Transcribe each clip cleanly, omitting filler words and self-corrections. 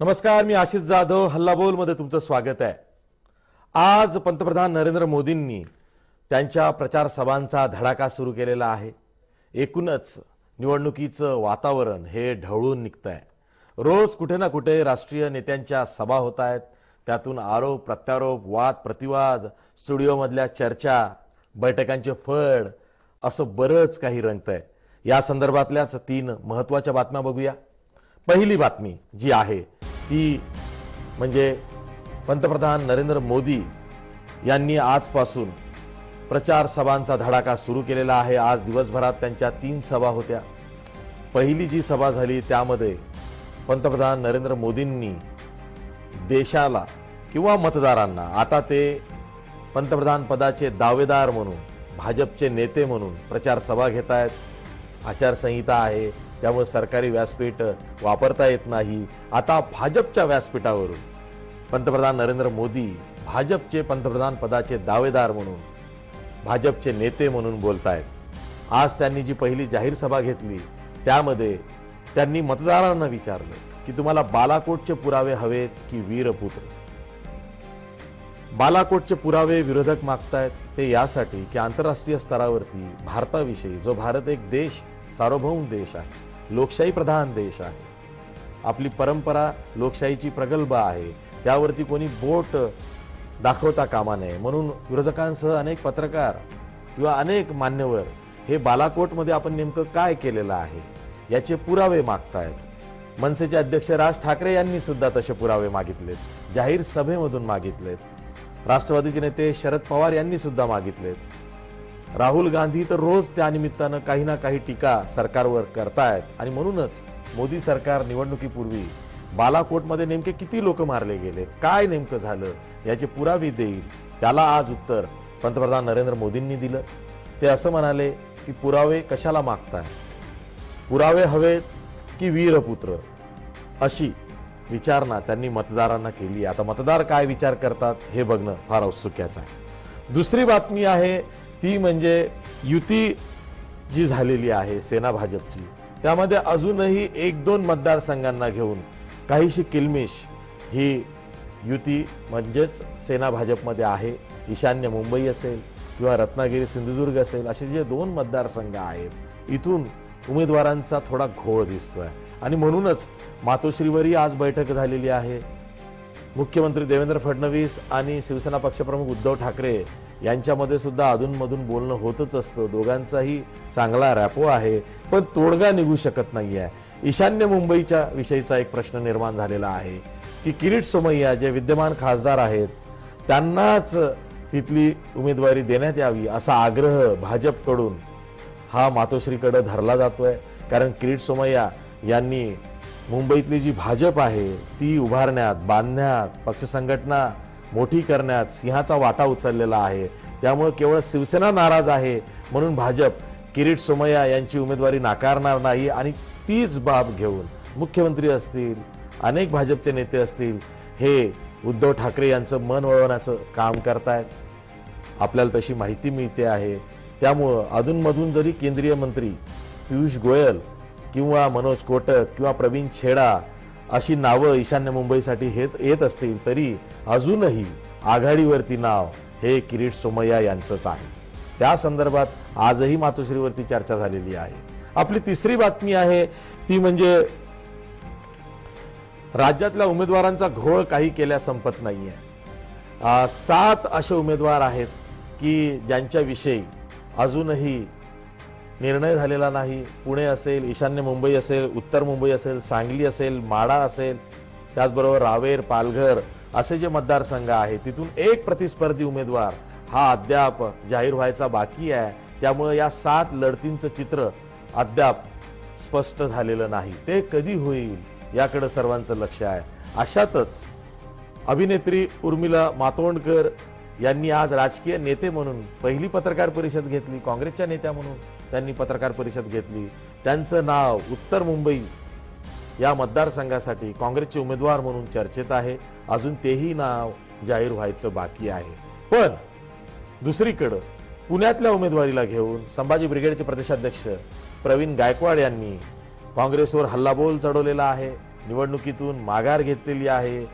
नमस्कार, मी आशिष जाधव हल्लाबोल मध्ये तुमचं स्वागत आहे। आज पंतप्रधान नरेंद्र मोदींनी त्यांच्या प्रचार सभांचा धडाका सुरू केलेला आहे। एकूणच निवडणुकीचं वातावरण हे ढवळून निघतंय। रोज कुठे ना कुठे राष्ट्रीय नेत्यांच्या सभा होत आहेत, त्यातून आरोप प्रत्यारोप, वाद प्रतिवाद, स्टुडिओमधल्या चर्चा, बैठकांचे फळ असं बरंच काही रंगतंय। या संदर्भातल्याच 3 महत्त्वाच्या बातम्या बघूया। पहिली बातमी जी आहे ती म्हणजे पंतप्रधान नरेंद्र मोदी यांनी आजपासून प्रचार सभांचा धडाका सुरू केलेला आहे। आज दिवसभरात त्यांच्या 3 सभा होत्या। पहिली जी सभा झाली त्यामध्ये पंतप्रधान नरेंद्र मोदींनी देशाला किंवा मतदारांना, आता ते पंतप्रधान पदाचे दावेदार म्हणून, भाजपचे नेते म्हणून प्रचार सभा घेत आहेत। आचारसंहिता आहे, त्यामुळे सरकारी व्यासपीठ वापरता येत नाही। आता भाजपच्या व्यासपीठावरून पंतप्रधान नरेंद्र मोदी भाजपचे पंतप्रधान पदाचे दावेदार म्हणून, भाजपचे नेते म्हणून बोलतायत। आज त्यांनी जी पहिली जाहीर सभा घेतली त्यामध्ये त्यांनी मतदारांना विचारलं की तुम्हाला बालाकोटचे पुरावे हवेत की वीरपुत्र। बालाकोटचे पुरावे विरोधक मागतायत ते यासाठी की आंतरराष्ट्रीय स्तरावरती भारताविषयी, जो भारत एक देश, सार्वभौम देश आहे, लोकशाही प्रधान देश आहे, आपली परंपरा लोकशाहीची प्रगल्भ आहे, त्यावरती कोणी बोट दाखवता कामा नये म्हणून विरोधकांसह अनेक पत्रकार किंवा अनेक मान्यवर हे बालाकोटमध्ये आपण नेमकं काय केलेलं आहे याचे पुरावे मागतायत। मनसेचे अध्यक्ष राज ठाकरे यांनी सुद्धा तसे पुरावे मागितलेत, जाहीर सभेमधून मागितलेत। राष्ट्रवादीचे नेते शरद पवार यांनी सुद्धा मागितलेत। राहुल गांधी तर रोज त्या निमित्तानं काही ना काही टीका सरकारवर करतायत आणि म्हणूनच मोदी सरकार निवडणुकीपूर्वी बालाकोटमध्ये नेमके किती लोक मारले गेले, काय नेमकं झालं याचे पुरावे देईल। त्याला आज उत्तर पंतप्रधान नरेंद्र मोदींनी दिलं। ते असं म्हणाले की पुरावे कशाला मागताय, पुरावे हवेत की वीरपुत्र, अशी विचारणा त्यांनी मतदारांना केली। आता मतदार काय विचार करतात हे बघणं फार औत्सुक्याचं आहे। दुसरी बातमी आहे ती म्हणजे युती जी झालेली आहे सेना भाजपची, त्यामध्ये अजूनही 1-2 मतदारसंघांना घेऊन काहीशी किलमिश ही युती म्हणजेच सेना भाजपमध्ये आहे। ईशान्य मुंबई असेल किंवा रत्नागिरी सिंधुदुर्ग असेल, असे जे 2 मतदारसंघ आहेत, इथून उमेदवारांचा थोडा घोळ दिसतोय आणि म्हणूनच मातोश्रीवरही आज बैठक झालेली आहे। मुख्यमंत्री देवेंद्र फडणवीस आणि शिवसेना पक्षप्रमुख उद्धव ठाकरे यांच्यामध्ये सुद्धा अधूनमधून बोलणं होतच असतं, दोघांचाही चांगला रॅपो आहे, पण तोडगा निघू शकत नाहीये। ईशान्य मुंबईच्या विषयीचा एक प्रश्न निर्माण झालेला आहे की किरीट सोमय्या जे विद्यमान खासदार आहेत त्यांनाच तिथली उमेदवारी देण्यात यावी असा आग्रह भाजपकडून हा मातोश्रीकडे धरला जातोय। कारण किरीट सोमय्या यांनी मुंबईतली जी भाजप आहे ती उभारण्यात, बांधण्यात, पक्ष संघटना मोठी करण्यात सिंहाचा वाटा उचललेला आहे। त्यामुळे केवळ शिवसेना नाराज आहे म्हणून भाजप किरीट सोमय्या यांची उमेदवारी नाकारणार नाही आणि तीच बाब घेऊन मुख्यमंत्री असतील, अनेक भाजपचे नेते असतील, हे उद्धव ठाकरे यांचं मन वळवण्याचं काम करतायत। आपल्याला तशी माहिती मिळते आहे। त्यामुळे अधूनमधून जरी केंद्रीय मंत्री पियुष गोयल किंवा मनोज कोटक किंवा प्रवीण छेडा अशी नावं ईशान्य मुंबईसाठी येत असतील, तरी अजूनही आघाडीवरती नाव हे किरीट सोमय्या यांचंच आहे। त्या संदर्भात आजही मातोश्रीवरती चर्चा झालेली आहे। आपली तिसरी बातमी आहे ती म्हणजे राज्यातल्या उमेदवारांचा घोळ काही केल्या संपत नाहीये। 7 असे उमेदवार आहेत की ज्यांच्याविषयी अजूनही निर्णय झालेला नाही। पुणे असेल, ईशान्य मुंबई असेल, उत्तर मुंबई असेल, सांगली असेल, माढा असेल, त्याचबरोबर रावेर, पालघर असे जे मतदारसंघ आहेत तिथून एक प्रतिस्पर्धी उमेदवार हा अद्याप जाहीर व्हायचा बाकी आहे। त्यामुळे या 7 लढतींचं चित्र अद्याप स्पष्ट झालेलं नाही। ते कधी होईल याकडे सर्वांचं लक्ष आहे। अशातच अभिनेत्री उर्मिला मातोंडकर यांनी आज राजकीय नेते म्हणून पहिली पत्रकार परिषद घेतली, काँग्रेसच्या नेत्या म्हणून त्यांनी पत्रकार परिषद घेतली। त्यांचं नाव उत्तर मुंबई या मतदारसंघासाठी काँग्रेसचे उमेदवार म्हणून चर्चेत आहे। अजून तेही नाव जाहीर व्हायचं बाकी आहे। पण दुसरीकडे पुण्यातल्या उमेदवारीला घेऊन संभाजी ब्रिगेडचे प्रदेशाध्यक्ष प्रवीण गायकवाड यांनी काँग्रेसवर हल्लाबोल चढवलेला आहे, निवडणुकीतून माघार घेतलेली आहे,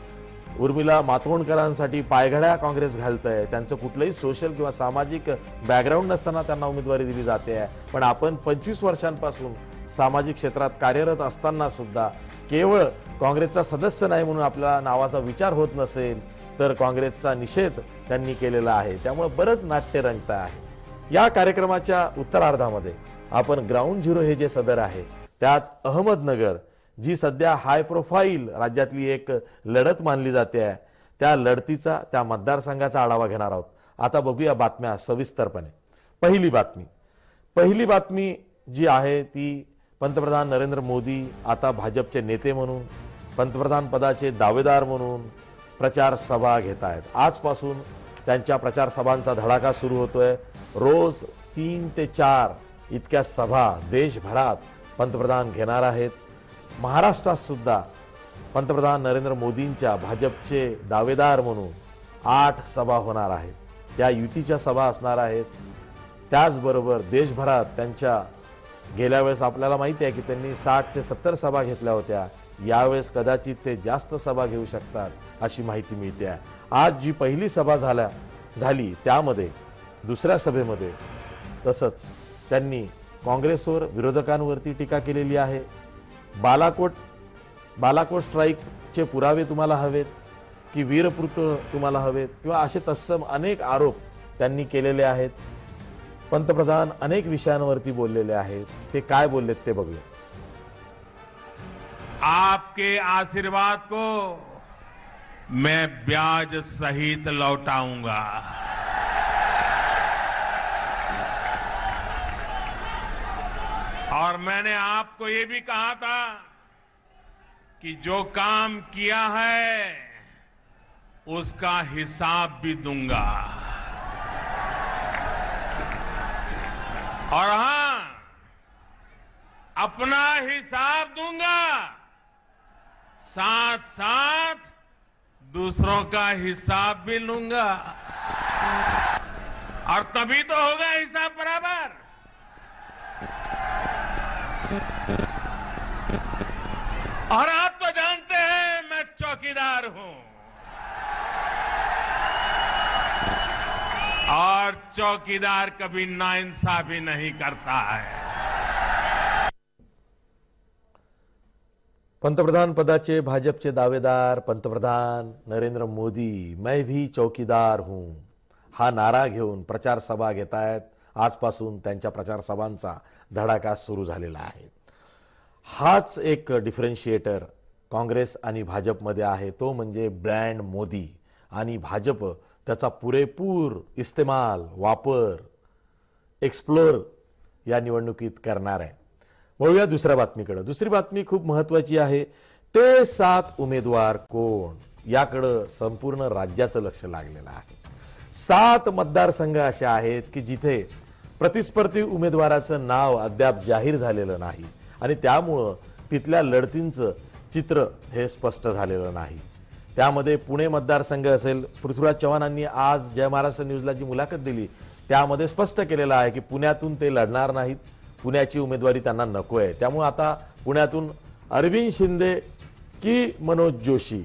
उर्मिला मातोंडकरांसाठी पायघड्या काँग्रेस घालतंय, त्यांचं कुठलंही सोशल किंवा सामाजिक बॅकग्राऊंड नसताना त्यांना उमेदवारी दिली जाते आहे। पण आपण 25 वर्षांपासून सामाजिक क्षेत्रात कार्यरत असताना सुद्धा केवळ काँग्रेसचा सदस्य नाही म्हणून आपल्या नावाचा विचार होत नसेल तर काँग्रेसचा निषेध त्यांनी केलेला आहे। त्यामुळे बरंच नाट्य रंगत आहे। या कार्यक्रमाच्या उत्तरार्धामध्ये आपण ग्राउंड झिरो हे जे सदर आहे त्यात अहमदनगर जी सध्या हाय प्रोफाईल राज्यातली एक लढत मानली जाते आहे त्या लढतीचा त्या मतदारसंघाचा आढावा घेणार आहोत। आता बघूया बातम्या सविस्तरपणे। पहिली बातमी जी आहे ती पंतप्रधान नरेंद्र मोदी आता भाजपचे नेते म्हणून पंतप्रधान पदाचे दावेदार म्हणून प्रचार सभा घेत आहेत। आजपासून त्यांच्या प्रचार सभांचा धडाका सुरू होतोय। रोज 3 ते 4 इतक्या सभा देशभरात पंतप्रधान घेणार आहेत। महाराष्ट्रात सुद्धा पंतप्रधान नरेंद्र मोदींच्या भाजपचे दावेदार म्हणून 8 सभा होणार आहेत। त्या युतीच्या सभा असणार आहेत। त्याचबरोबर देशभरात त्यांच्या गेल्या वेळेस आपल्याला माहिती आहे की त्यांनी 60 ते 70 सभा घेतल्या होत्या। यावेळेस कदाचित ते जास्त सभा घेऊ शकतात अशी माहिती मिळते आहे। आज जी पहिली सभा झाली त्यामध्ये दुसऱ्या सभेमध्ये तसंच त्यांनी काँग्रेसवर विरोधकांवरती टीका केलेली आहे। बालाकोट स्ट्राईकचे पुरावे तुम्हाला हवेत की वीरपुत्र तुम्हाला हवेत किंवा असे तत्सम अनेक आरोप त्यांनी केलेले आहेत। पंतप्रधान अनेक विषयांवरती बोललेले आहेत। ते काय बोललेत ते बघूया। आपके आशीर्वाद को मैं ब्याज सहित लौटाऊंगा। और मैंने आपको ये भी कहा था कि जो काम किया है उसका हिसाब भी दूंगा। और हां, अपना हिसाब दूंगा, साथ साथ दूसरों का हिसाब भी लूंगा। और तभी तो होगा हिसाब बराबर। और आप तो जानते हैं मैं चौकीदार हूं और चौकीदार कभी नाइंसाफी नहीं करता है। पंतप्रधान पदाचे भाजपचे दावेदार पंतप्रधान नरेंद्र मोदी मैं भी चौकीदार हूं हा नारा घेऊन प्रचार सभा घेत आहेत। आजपासून त्यांच्या प्रचार सभांचा धडाका सुरू झालेला आहे। हाच एक डिफरन्शिएटर काँग्रेस आणि भाजपमध्ये आहे, तो म्हणजे ब्रँड मोदी आणि भाजप त्याचा पुरेपूर इस्तेमाल वापर एक्सप्लोर या निवडणुकीत करणार आहे। वळूया दुसऱ्या बातमीकडे। दुसरी बातमी खूप महत्त्वाची आहे। ते 7 उमेदवार कोण याकडे संपूर्ण राज्याचं लक्ष लागलेलं आहे। 7 मतदारसंघ असे आहेत की जिथे प्रतिस्पर्धी उमेदवाराचं नाव अद्याप जाहीर झालेलं नाही आणि त्यामुळे तिथल्या लढतींचं चित्र हे स्पष्ट झालेलं नाही। त्यामध्ये पुणे मतदारसंघ असेल, पृथ्वीराज चव्हाणांनी आज जय महाराष्ट्र न्यूजला जी मुलाखत दिली त्यामध्ये स्पष्ट केलेलं आहे की पुण्यातून ते लढणार नाहीत, पुण्याची उमेदवारी त्यांना नको आहे। त्यामुळे आता पुण्यातून अरविंद शिंदे की मनोज जोशी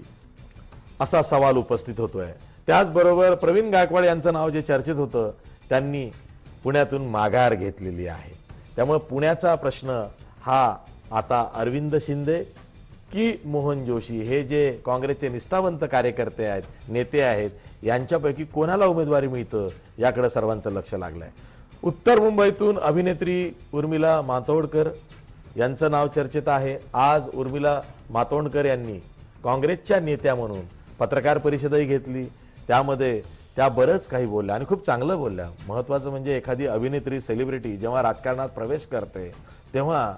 असा सवाल उपस्थित होतोय। त्याचबरोबर प्रवीण गायकवाड यांचं नाव जे चर्चेत होतं त्यांनी पुण्यातून माघार घेतलेली आहे। त्यामुळे पुण्याचा प्रश्न हा आता अरविंद शिंदे की मोहन जोशी हे जे काँग्रेसचे निष्ठावंत कार्यकर्ते आहेत, नेते आहेत, यांच्यापैकी कोणाला उमेदवारी मिळतं याकडे सर्वांचं लक्ष लागलंय। उत्तर मुंबईतून अभिनेत्री उर्मिला मातोंडकर यांचं नाव चर्चेत आहे। आज उर्मिला मातोंडकर यांनी काँग्रेसच्या नेत्या म्हणून पत्रकार परिषदही घेतली। त्यामध्ये त्या बरंच काही बोलल्या आणि खूप चांगलं बोलल्या। महत्त्वाचं म्हणजे एखादी अभिनेत्री सेलिब्रिटी जेव्हा राजकारणात प्रवेश करते तेव्हा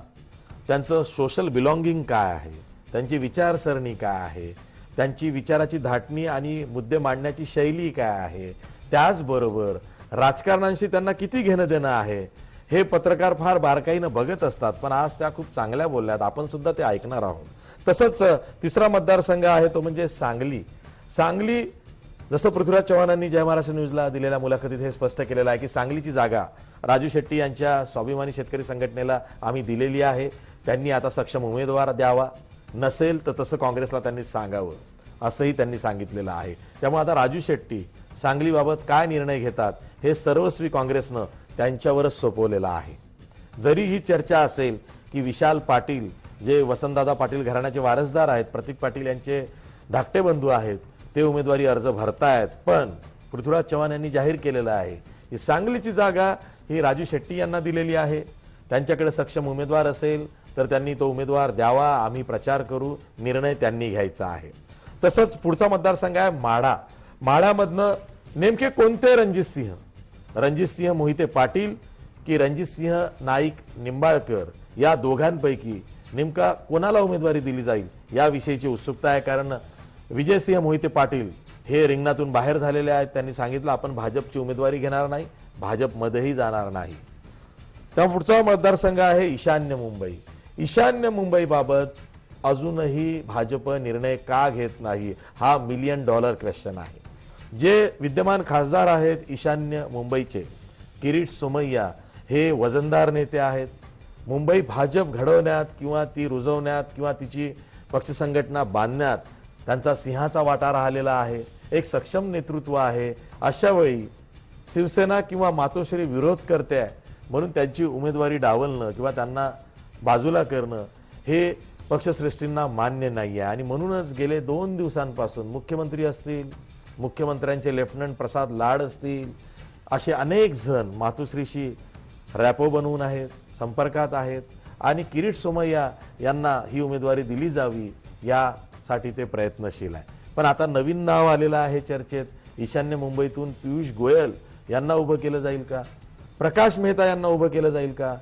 त्यांचं सोशल बिलॉंगिंग काय आहे, त्यांची विचारसरणी काय आहे, त्यांची विचाराची धाटणी आणि मुद्दे मांडण्याची शैली काय आहे, त्याचबरोबर राजकारणांशी त्यांना किती घेणं देणं आहे हे पत्रकार फार बारकाईनं बघत असतात। पण आज त्या खूप चांगल्या बोलल्यात, आपण सुद्धा ते ऐकणार आहोत। तसंच तिसरा मतदारसंघ आहे तो म्हणजे सांगली। जसं पृथ्वीराज चव्हाणांनी जय महाराष्ट्र न्यूजला दिलेल्या मुलाखतीत हे स्पष्ट केलेलं आहे की सांगलीची जागा राजू शेट्टी यांच्या स्वाभिमानी शेतकरी संघटनेला आम्ही दिलेली आहे। त्यांनी आता सक्षम उमेदवार द्यावा, नसेल तर तसं काँग्रेसला त्यांनी सांगावं असंही त्यांनी सांगितलेलं आहे. त्यामुळे आता राजू शेट्टी सांगलीबाबत काय निर्णय घेतात हे सर्वस्वी काँग्रेसनं त्यांच्यावरच सोपवलेलं आहे. जरी ही चर्चा असेल की विशाल पाटील जे वसंतदादा पाटील घराण्याचे वारसदार आहेत, प्रतीक पाटील यांचे धाकटे बंधू आहेत, ते उमेदवारी अर्ज भरतायत, पण पृथ्वीराज चव्हाण यांनी जाहीर केलेलं आहे की सांगलीची जागा ही राजू शेट्टी यांना दिलेली आहे. त्यांच्याकडे सक्षम उमेदवार असेल तर त्यांनी तो उमेदवार द्यावा, आम्ही प्रचार करू, निर्णय त्यांनी घ्यायचा आहे. तसंच पुढचा मतदारसंघ आहे माढा. माढ्यामधनं नेमके कोणते रणजितसिंह मोहिते पाटील की रणजितसिंह नाईक निंबाळकर या दोघांपैकी नेमका कोणाला उमेदवारी दिली जाईल याविषयीची उत्सुकता आहे. कारण विजयसिंह मोहिते पाटील हे रिंगणातून बाहेर झालेले आहेत. त्यांनी सांगितलं आपण भाजपची उमेदवारी घेणार नाही, भाजपमध्येही जाणार नाही. त्या पुढचा मतदारसंघ आहे ईशान्य मुंबई. ईशान्य मुंबईबाबत अजूनही भाजप निर्णय का घेत नाही हा $1 मिलियन क्वेश्चन आहे. जे विद्यमान खासदार आहेत ईशान्य मुंबईचे, किरीट सोमय्या हे वजनदार नेते आहेत. मुंबई भाजप घडवण्यात किंवा ती रुजवण्यात किंवा तिची पक्ष संघटना बांधण्यात त्यांचा सिंहाचा वाटा राहिलेला आहे. एक सक्षम नेतृत्व आहे. अशा वेळी शिवसेना किंवा मातोश्री विरोध करते म्हणून त्यांची उमेदवारी डावलणं किंवा त्यांना बाजूला करणं हे पक्षश्रेष्ठींना मान्य नाही आहे. आणि म्हणूनच गेले 2 दिवसांपासून मुख्यमंत्री असतील, मुख्यमंत्र्यांचे लेफ्टनंट प्रसाद लाड असतील, असे अनेक जण मातोश्रीशी रॅपो बनवून आहेत, संपर्कात आहेत आणि किरीट सोमय्या यांना ही उमेदवारी दिली जावी यासाठी ते प्रयत्नशील आहे. पण आता नवीन नाव आलेलं आहे चर्चेत. ईशान्य मुंबईतून पियुष गोयल यांना उभं केलं जाईल का, प्रकाश मेहता यांना उभं केलं जाईल का,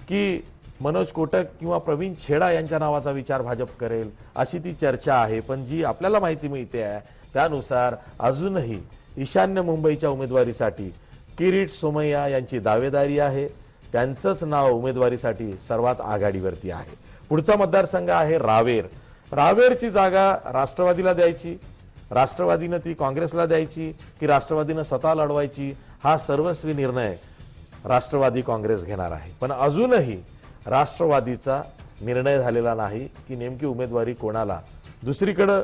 की मनोज कोटक किंवा प्रवीण छेडा यांच्या नावाचा विचार भाजप करेल, अशी ती चर्चा आहे. पण जी आपल्याला माहिती मिळते आहे त्यानुसार अजूनही ईशान्य मुंबईच्या उमेदवारीसाठी किरीट सोमय्या यांची दावेदारी आहे. त्यांचंच नाव उमेदवारीसाठी सर्वात आघाडीवरती आहे. पुढचा मतदारसंघ आहे रावेर. रावेरची जागा राष्ट्रवादीला द्यायची, राष्ट्रवादीनं ती काँग्रेसला द्यायची की राष्ट्रवादीनं स्वतः लढवायची हा सर्वस्वी निर्णय राष्ट्रवादी काँग्रेस घेणार आहे. पण अजूनही राष्ट्रवादीचा निर्णय झालेला नाही की नेमकी उमेदवारी कोणाला. दुसरीकडे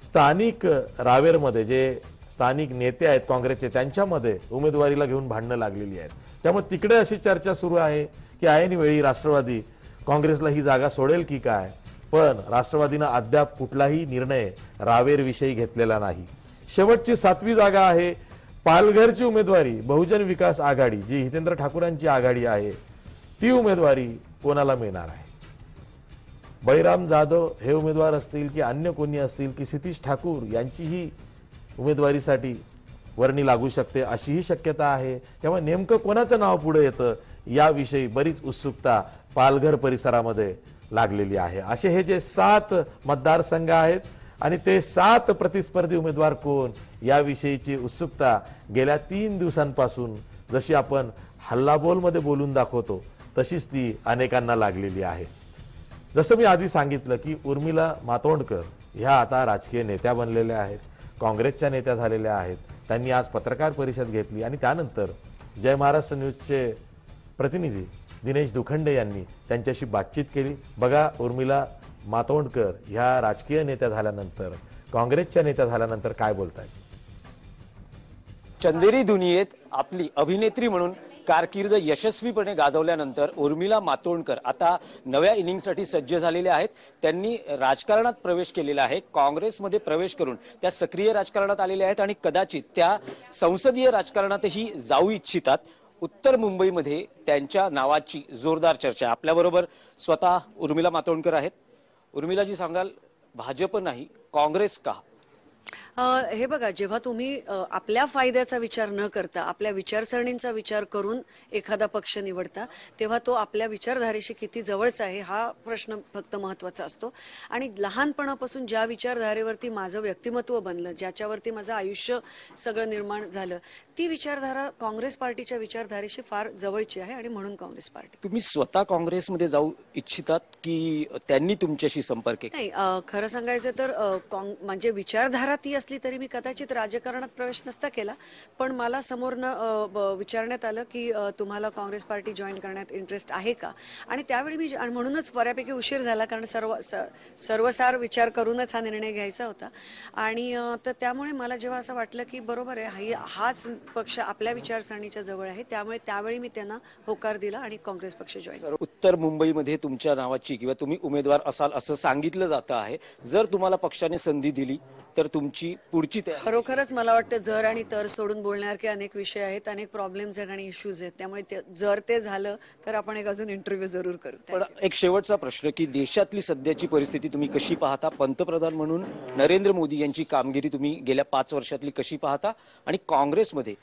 स्थानिक रावेरमध्ये जे स्थानिक नेते आहेत काँग्रेसचे त्यांच्यामध्ये उमेदवारीला घेऊन भांडणं लागलेली आहेत. त्यामुळे तिकडे अशी चर्चा सुरू आहे की ऐनवेळी राष्ट्रवादी काँग्रेसला ही जागा सोडेल की काय. पण राष्ट्रवादीनं अद्याप कुठलाही निर्णय रावेरविषयी घेतलेला नाही. शेवटची 7वी जागा आहे पालघरची उमेदवारी. बहुजन विकास आघाडी जी हितेंद्र ठाकूरांची आघाडी आहे ती उमेदवारी कोणाला मिळणार आहे. बळीराम जाधव हे उमेदवार असतील की अन्य कोणी असतील की सतीश ठाकूर यांचीही उमेदवारीसाठी वर्णी लागू शकते अशीही शक्यता आहे. त्यामुळे नेमकं कोणाचं नाव पुढे येतं याविषयी बरीच उत्सुकता पालघर परिसरामध्ये लागलेली आहे. असे हे जे 7 मतदारसंघ आहेत आणि ते 7 प्रतिस्पर्धी उमेदवार कोण याविषयीची उत्सुकता गेल्या 3 दिवसांपासून जशी आपण हल्लाबोलमध्ये बोलून दाखवतो तशीच ती अनेकांना लागलेली आहे. जसं मी आधी सांगितलं की उर्मिला मातोंडकर ह्या आता राजकीय नेत्या बनलेल्या आहेत, काँग्रेसच्या नेत्या झालेल्या आहेत. त्यांनी आज पत्रकार परिषद घेतली आणि त्यानंतर जय महाराष्ट्र न्यूजचे प्रतिनिधी दिनेश दुखंडे यांनी त्यांच्याशी बातचीत केली. बघा उर्मिला मातोंडकर ह्या राजकीय नेत्या झाल्यानंतर, काँग्रेसच्या नेत्या झाल्यानंतर काय बोलतायत. चंदेरी दुनियेत आपली अभिनेत्री म्हणून कारकीर्द यशस्वीपणे गाजवल्यानंतर उर्मिला मातोंडकर आता नव्या इनिंगसाठी सज्ज झालेल्या आहेत. त्यांनी राजकारणात प्रवेश केलेला आहे. काँग्रेसमध्ये प्रवेश करून त्या सक्रिय राजकारणात आलेल्या आहेत आणि कदाचित त्या संसदीय राजकारणातही जाऊ इच्छितात. उत्तर मुंबईमध्ये त्यांच्या नावाची जोरदार चर्चा. आपल्याबरोबर स्वतः उर्मिला मातोंडकर आहेत. उर्मिलाजी सांगाल भाजप नाही काँग्रेस का? हे बघा, जेव्हा तुम्ही आपल्या फायद्याचा विचार न करता आपल्या विचारसरणींचा विचार करून एखादा पक्ष निवडता तेव्हा तो आपल्या विचारधारेशी किती जवळचा आहे हा प्रश्न फक्त महत्वाचा असतो. आणि लहानपणापासून ज्या विचारधारेवरती माझं व्यक्तिमत्व बनलं, ज्याच्यावरती माझं आयुष्य सगळं निर्माण झालं, ती विचारधारा काँग्रेस पार्टीच्या विचारधारेशी फार जवळची आहे आणि म्हणून काँग्रेस पार्टी. तुम्ही स्वतः काँग्रेसमध्ये जाऊ इच्छितात की त्यांनी तुमच्याशी संपर्क केला? नाही, खरं सांगायचं तर म्हणजे विचारधारा ती असते असली तरी मी कदाचित राजकारणात प्रवेश नसता केला, पण मला समोरनं विचारण्यात आलं की तुम्हाला काँग्रेस पार्टी जॉईन करण्यात इंटरेस्ट आहे का, आणि त्यावेळी मी आणि म्हणूनच बऱ्यापैकी उशीर झाला, कारण सर्वसार विचार करूनच हा निर्णय घ्यायचा होता. आणि तर त्यामुळे मला जेव्हा असं वाटलं की बरोबर आहे, हाच पक्ष आपल्या विचारसरणीच्या जवळ आहे, त्यामुळे त्यावेळी मी त्यांना होकार दिला आणि काँग्रेस पक्ष जॉईन. उत्तर मुंबईमध्ये तुमच्या नावाची किंवा तुम्ही उमेदवार असाल असं सांगितलं जातं आहे. जर तुम्हाला पक्षाने संधी दिली तर तुमची पुढची तयारी? खरोखरच मला वाटतं जर आणि तर सोडून बोलण्यासारखे अनेक विषय आहेत, अनेक प्रॉब्लेम्स आहेत आणि इश्यूज आहेत, त्यामुळे जर ते झालं तर आपण एक अजून इंटरव्ह्यू जरूर करू. पण एक शेवटचा प्रश्न की देशातली सध्याची परिस्थिती तुम्ही कशी पाहता? पंतप्रधान म्हणून नरेंद्र मोदी यांची कामगिरी तुम्ही गेल्या 5 वर्षातली कशी पाहता, आणि काँग्रेसमध्ये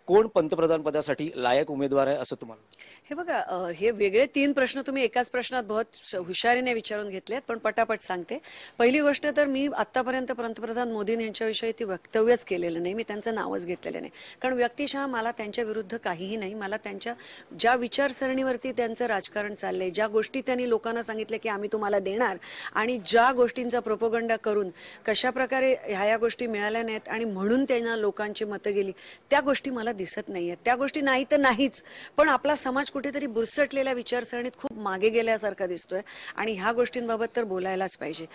कोण पंतप्रधान पदासाठी लायक उमेदवार आहे असं तुम्हाला? हे बघा, हे वेगळे 3 प्रश्न तुम्ही एकाच प्रश्नात बहुत हुशारीने विचारून घेतलेत, पण पटापट सांगते. पहिली गोष्ट तर मी आतापर्यंत पंतप्रधान मोदी यांच्याविषयी ती वक्तव्यच केलेलं नाही, मी त्यांचं नावच घेतलेलं नाही, कारण व्यक्तिशः मला त्यांच्या विरुद्ध काहीही नाही. मला त्यांच्या ज्या विचारसरणीवरती त्यांचं राजकारण चाललंय, ज्या गोष्टी त्यांनी लोकांना सांगितल्या की आम्ही तुम्हाला देणार, आणि ज्या गोष्टींचा प्रोपोगंडा करून कशा प्रकारे ह्या गोष्टी मिळाल्या नाहीत आणि म्हणून त्यांना लोकांची मतं गेली, त्या गोष्टी मला दिसत नाहीयेत. त्या गोष्टी नाही तर नाहीच, पण आपला समाज कुठेतरी बुरसटलेल्या विचारसरणीत खूप मागे गेल्यासारखा दिसतोय, आणि ह्या गोष्टींबाबत तर बोलायलाच पाहिजे.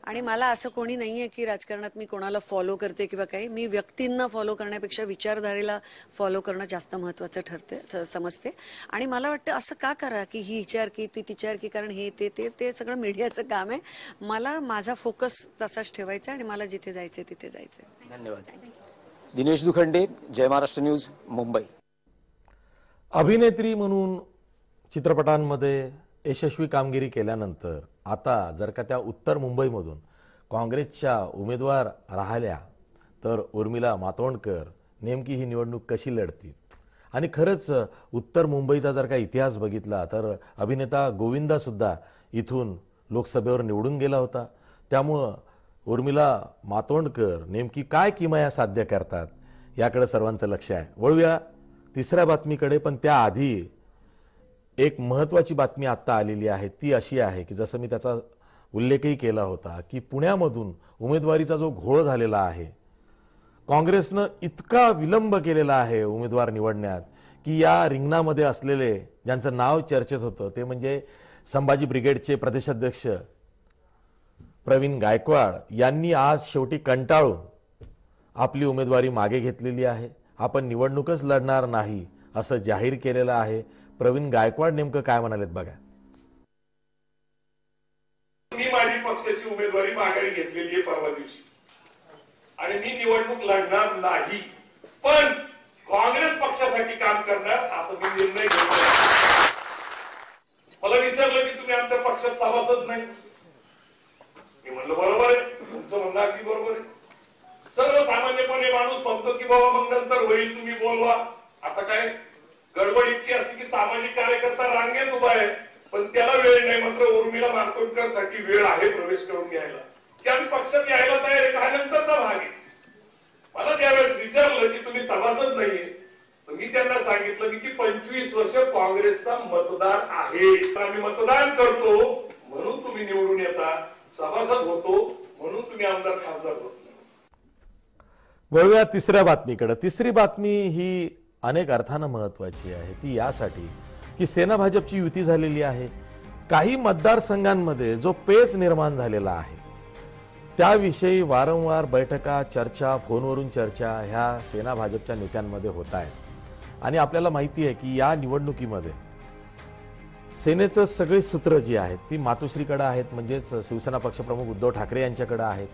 आणि मला असं कोणी नाहीये की राजकारणात मी कोणाला फॉलो करते किंवा काही. मी व्यक्तींना फॉलो करण्यापेक्षा विचारधारेला फॉलो करणं जास्त महत्वाचं ठरते समजते. आणि मला वाटतं असं का करा की ही विचार की ती तिचार की, कारण हे ते सगळं मीडियाचं काम आहे. मला माझा फोकस तसाच ठेवायचा आणि मला जिथे जायचंय तिथे जायचंय. धन्यवाद. दिनेश दुखंडे, जय महाराष्ट्र न्यूज, मुंबई. अभिनेत्री म्हणून चित्रपटांमध्ये यशस्वी कामगिरी केल्यानंतर आता जर का त्या उत्तर मुंबईमधून काँग्रेसच्या उमेदवार राहिल्या तर उर्मिला मातोंडकर नेमकी ही निवडणूक कशी लढतील? आणि खरंच उत्तर मुंबईचा जर का इतिहास बघितला तर अभिनेता गोविंदा सुद्धा इथून लोकसभेवर निवडून गेला होता. त्यामुळं उर्मिला मातोंडकर नेमकी काय किमया साध्य करतात याकडे सर्वांचं लक्ष आहे. वळूया तिसऱ्या बातमीकडे, पण त्याआधी एक महत्त्वाची बातमी आत्ता आलेली आहे. ती अशी आहे की जसं मी त्याचा उल्लेखही केला होता की पुण्यामधून उमेदवारीचा जो घोळ झालेला आहे, काँग्रेसनं इतका विलंब केलेला आहे उमेदवार निवडण्यात की या रिंगणामध्ये असलेले ज्यांचं नाव चर्चेत होतं ते म्हणजे संभाजी ब्रिगेडचे प्रदेशाध्यक्ष प्रवीण गायकवाड यांनी आज शेवटी कंटाळून आपली उमेदवारी मागे घेतलेली आहे. आपण निवडणूकच लढणार नाही असं जाहीर केलेलं आहे. प्रवीण गायकवाड नेमकं काय म्हणालेत बघा. मी माझी पक्षाची उमेदवारी माघारी घेतलेली आहे परवा दिवशी, आणि मी निवडणूक लढणार नाही, पण काँग्रेस पक्षासाठी काम करणार असं मी निर्णय घेतला. मला विचारलं की तुम्ही आमच्या पक्षात सभासद नाही. मी म्हणलं बरोबर आहे, तुमचं म्हणणं अगदी बरोबर आहे. सर्वसामान्यपणे माणूस म्हणतो की बाबा मग नंतर होईल, तुम्ही बोलवा. आता काय गडबड इतकी असते की सामाजिक कार्यकर्ता रांगेत उभा आहे पण त्याला वेळ नाही, मात्र उर्मिला मातोंडकर साठी वेळ आहे प्रवेश करून घ्यायला, की आम्ही पक्षात यायला तयार आहे. हा नंतरचा भाग आहे. मला त्यावेळेस विचारलं की तुम्ही सभासद नाहीये, तर मी त्यांना सांगितलं की 25 वर्ष काँग्रेसचा मतदार आहे. आम्ही मतदान करतो म्हणून तुम्ही निवडून येता, सभासद होतो म्हणून तुम्ही आमदार खासदार होतो. वळूया तिसऱ्या बातमीकडे. तिसरी बातमी ही अनेक अर्थानं महत्वाची आहे. ती यासाठी की सेना भाजपची युती झालेली आहे. काही मतदारसंघांमध्ये जो पेच निर्माण झालेला आहे त्याविषयी वारंवार बैठका, चर्चा, फोनवरून चर्चा ह्या सेना भाजपच्या नेत्यांमध्ये होत आहेत. आणि आपल्याला माहिती आहे की या निवडणुकीमध्ये सेनेचं सगळी सूत्र जी आहेत ती मातोश्रीकडे आहेत, म्हणजेच शिवसेना पक्षप्रमुख उद्धव ठाकरे यांच्याकडे आहेत.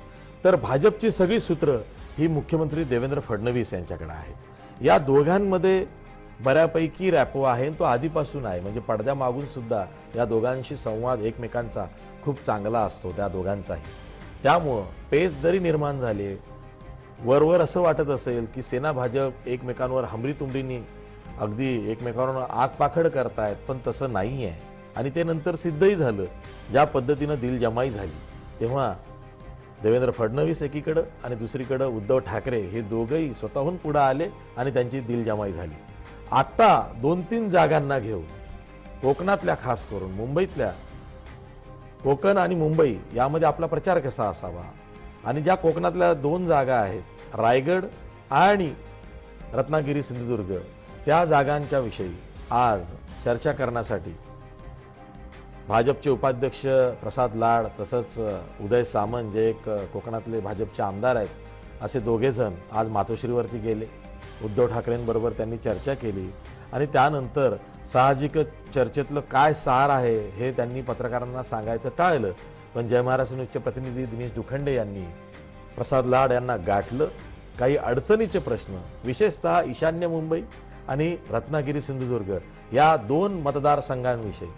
तर भाजपची सगळी सूत्र ही मुख्यमंत्री देवेंद्र फडणवीस यांच्याकडे आहेत. या दोघांमध्ये बऱ्यापैकी रॅपो आहे, तो आधीपासून आहे. म्हणजे पडद्यामागून सुद्धा या दोघांशी संवाद एकमेकांचा खूप चांगला असतो त्या दोघांचाही. त्यामुळं पेच जरी निर्माण झाले, वरवर असं वाटत असेल की सेना भाजप एकमेकांवर हमरीतुमरीनी अगदी एकमेकांवर आगपाखड करतायत, पण तसं नाही आहे. आणि ते नंतर सिद्धही झालं. ज्या पद्धतीनं दिलजमाई झाली तेव्हा देवेंद्र फडणवीस एकीकडे आणि दुसरीकडे उद्धव ठाकरे हे दोघंही स्वतःहून पुढे आले आणि त्यांची दिलजमाई झाली. आता 2-3 जागांना घेऊन कोकणातल्या, खास करून मुंबईतल्या, कोकण आणि मुंबई यामध्ये आपला प्रचार कसा असावा, आणि ज्या कोकणातल्या 2 जागा आहेत, रायगड आणि रत्नागिरी सिंधुदुर्ग, त्या जागांच्या विषयी आज चर्चा करण्यासाठी भाजपचे उपाध्यक्ष प्रसाद लाड तसंच उदय सामंत जे एक कोकणातले भाजपचे आमदार आहेत, असे दोघेजण आज मातोश्रीवरती गेले. उद्धव ठाकरेंबरोबर त्यांनी चर्चा केली आणि त्यानंतर साहजिकच चर्चेतलं काय सार आहे हे त्यांनी पत्रकारांना सांगायचं टाळलं. पण जय महाराष्ट्र न्यूजचे प्रतिनिधी दिनेश दुखंडे यांनी प्रसाद लाड यांना गाठलं. काही अडचणीचे प्रश्न, विशेषतः ईशान्य मुंबई आणि रत्नागिरी सिंधुदुर्ग या 2 मतदारसंघांविषयी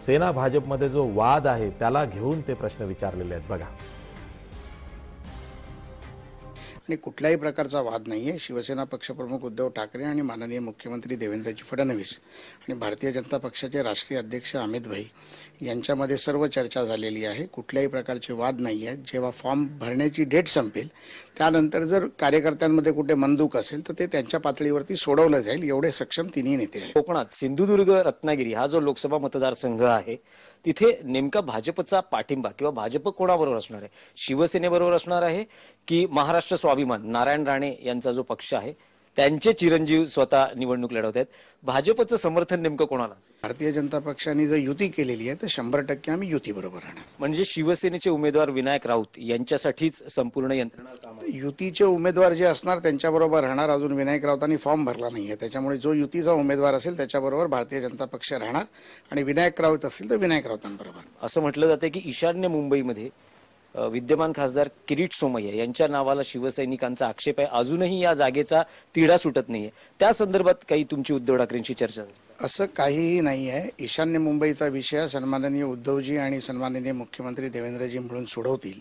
सेना भाजपमध्ये जो वाद आहे त्याला घेऊन ते प्रश्न विचारलेले आहेत. बघा. आणि कुठल्याही प्रकारचा वाद नाहीये. शिवसेना पक्षप्रमुख उद्धव ठाकरे आणि माननीय मुख्यमंत्री देवेंद्रजी फडणवीस आणि भारतीय जनता पक्षाचे राष्ट्रीय अध्यक्ष अमित भाई यांच्यामध्ये सर्व चर्चा झालेली आहे. कुठल्याही प्रकारचे वाद नाही आहेत. जेव्हा फॉर्म भरण्याची डेट संपेल त्यानंतर जर कार्यकर्त्यांमध्ये कुठे मंदूक असेल तर ते त्यांच्या पातळीवरती सोडवलं जाईल, एवढे सक्षम तिन्ही नेते आहेत. कोकणात सिंधुदुर्ग रत्नागिरी हा जो लोकसभा मतदारसंघ आहे तिथे नेमका भाजपचा पाठिंबा किंवा भाजप कोणाबरोबर असणार आहे? शिवसेनेबरोबर असणार आहे की महाराष्ट्र स्वाभिमान नारायण राणे यांचा जो पक्ष आहे त्यांचे चिरंजीव स्वतः निवडणूक लढवत आहेत? भाजपचं समर्थन नेमकं कोणाला? भारतीय जनता पक्षाने जर युती केलेली आहे तर 100% आम्ही युती बरोबर राहणार. म्हणजे शिवसेनेचे उमेदवार विनायक राऊत यांच्यासाठीच संपूर्ण यंत्रणा काम आहे. युतीचे उमेदवार जे असणार त्यांच्याबरोबर राहणार. अजून विनायक राऊतांनी फॉर्म भरला नाहीये, त्याच्यामुळे जो युतीचा उमेदवार असेल त्याच्याबरोबर भारतीय जनता पक्ष राहणार आणि विनायक राऊत असतील तर विनायक राऊतांबरोबर. असं म्हटलं जातं की ईशान्य मुंबईमध्ये विद्यमान खासदार किरीट सोमय्या यांच्या नावाला शिवसैनिकांचा आक्षेप आहे. अजूनही या जागेचा तिढा सुटत नाहीये. त्या संदर्भात काही तुमची उद्धव ठाकरेंशी चर्चा झाली? असं काहीही नाही आहे. ईशान्य मुंबईचा विषय सन्माननीय उद्धवजी आणि सन्माननीय मुख्यमंत्री देवेंद्रजी मिळून सोडवतील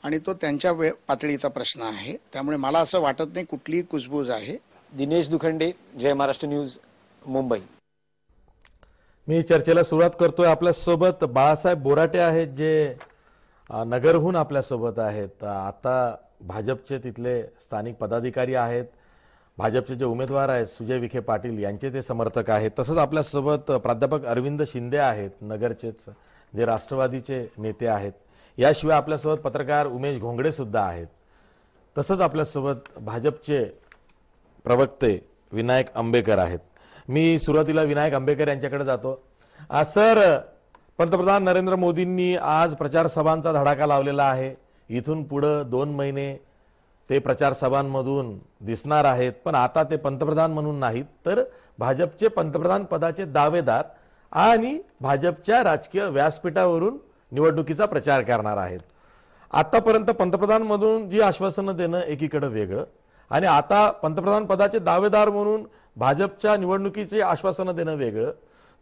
आणि तो त्यांच्या पातळीचा प्रश्न आहे. त्यामुळे मला असं वाटत नाही कुठलीही कुजबूज आहे. दिनेश दुखंडे, जय महाराष्ट्र न्यूज, मुंबई. मी चर्चेला सुरुवात करतोय. आपल्यासोबत बाळासाहेब बोराटे आहेत जे नगरहून आपल्यासोबत आहेत. आता भाजपचे तिथले स्थानिक पदाधिकारी आहेत. भाजपचे जे उमेदवार आहेत सुजय विखे पाटील यांचे ते समर्थक आहेत. तसंच आपल्यासोबत प्राध्यापक अरविंद शिंदे आहेत नगरचेच, जे राष्ट्रवादीचे नेते आहेत. याशिवाय आपल्यासोबत पत्रकार उमेश घोंगडे सुद्धा आहेत. तसंच आपल्यासोबत भाजपचे प्रवक्ते विनायक आंबेकर आहेत. मी सुरुवातीला विनायक आंबेकर यांच्याकडे जातो. सर, पंतप्रधान नरेंद्र मोदींनी आज प्रचार सभांचा धडाका लावलेला आहे. इथून पुढे 2 महिने ते प्रचार सभांमधून दिसणार आहेत. पण आता ते पंतप्रधान म्हणून नाहीत तर भाजपचे पंतप्रधान पदाचे दावेदार आणि भाजपच्या राजकीय व्यासपीठावरून निवडणुकीचा प्रचार करणार आहेत. आतापर्यंत पंतप्रधान म्हणून जी आश्वासनं देणं एकीकडे वेगळं आणि आता पंतप्रधान पदाचे दावेदार म्हणून भाजपच्या निवडणुकीचे आश्वासनं देणं वेगळं.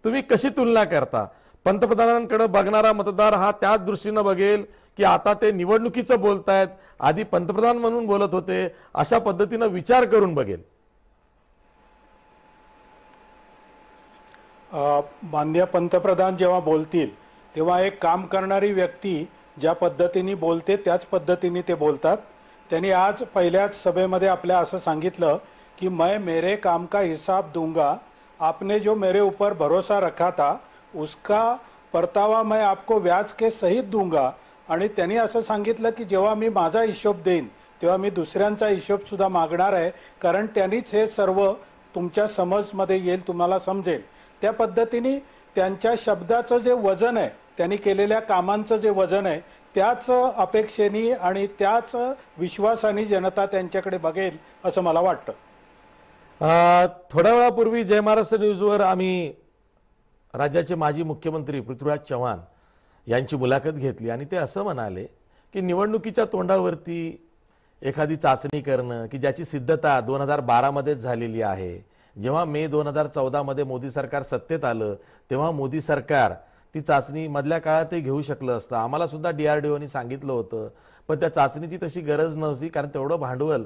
तुम्ही कशी तुलना करता? पंतप्रधानांकडे बघणारा मतदार हा त्याच दृष्टीनं बघेल की आता ते निवडणुकीचं बोलतायत, आधी पंतप्रधान म्हणून बोलत होते, अशा पद्धतीनं विचार करून बघेल? माननीय पंतप्रधान जेव्हा बोलतील तेव्हा एक काम करणारी व्यक्ती ज्या पद्धतीने बोलते त्याच पद्धतीने ते बोलतात. त्यांनी आज पहिल्याच सभेमध्ये आपल्या असं सांगितलं की मैं मेरे काम का हिसाब दूंगा, आपने जो मेरे ऊपर भरोसा रखा था उसका परतावा मैं आपको व्याज के सहित दूंगा. आणि त्यांनी असं सांगितलं की जेव्हा मी माझा हिशोब देईन तेव्हा मी दुसऱ्यांचा हिशोब सुद्धा मागणार आहे, कारण त्यांनीच हे सर्व तुमच्या समजमध्ये येईल, तुम्हाला समजेल. त्या पद्धतीने त्यांच्या शब्दाचं जे वजन आहे, त्यांनी केलेल्या कामांचं जे वजन आहे, त्याच अपेक्षेने आणि त्याच विश्वासाने जनता त्यांच्याकडे बघेल असं मला वाटतं. थोड्या वेळापूर्वी जय महाराष्ट्र न्यूजवर आम्ही राज्याचे माजी मुख्यमंत्री पृथ्वीराज चव्हाण यांची मुलाखत घेतली आणि ते असं म्हणाले की निवडणुकीच्या तोंडावरती एखादी चाचणी करणं की ज्याची सिद्धता 2012 मध्येच झालेली आहे. जेव्हा मे 2014 मध्ये मोदी सरकार सत्तेत आलं तेव्हा मोदी सरकार ती चाचणी मधल्या काळातही घेऊ शकलं असतं. आम्हाला सुद्धा DRDOनी सांगितलं होतं, पण त्या चाचणीची तशी गरज नव्हती, कारण तेवढं भांडवल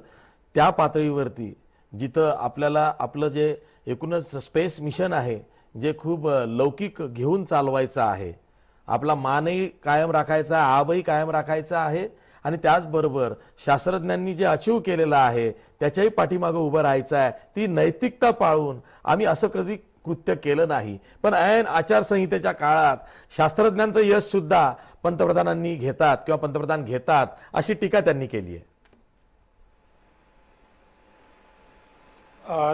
त्या पातळीवरती जिथं आपल्याला आपलं जे एकूणच स्पेस मिशन आहे जे खूप लौकिक घेऊन चालवायचं आहे, आपला मानही कायम राखायचा, आबही कायम राखायचा आहे आणि त्याचबरोबर शास्त्रज्ञांनी जे अचीव केलेलं आहे त्याच्याही पाठीमागे उभं राहायचं आहे. ती नैतिकता पाळून आम्ही असं कधी कृत्य केलं नाही, पण ऐन आचारसंहितेच्या काळात शास्त्रज्ञांचं यश सुद्धा पंतप्रधानांनी घेतात किंवा पंतप्रधान घेतात अशी टीका त्यांनी केली आहे.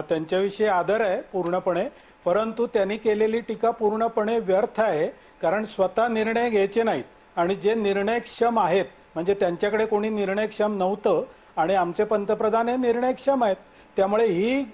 त्यांच्याविषयी आदर आहे पूर्णपणे, परंतु त्यांनी केलेली टीका पूर्णपणे व्यर्थ आहे. कारण स्वतः निर्णय घ्यायचे नाहीत आणि जे निर्णयक्षम आहेत, म्हणजे त्यांच्याकडे कोणी निर्णयक्षम नव्हतं आणि आमचे पंतप्रधान हे निर्णयक्षम आहेत. त्यामुळे ही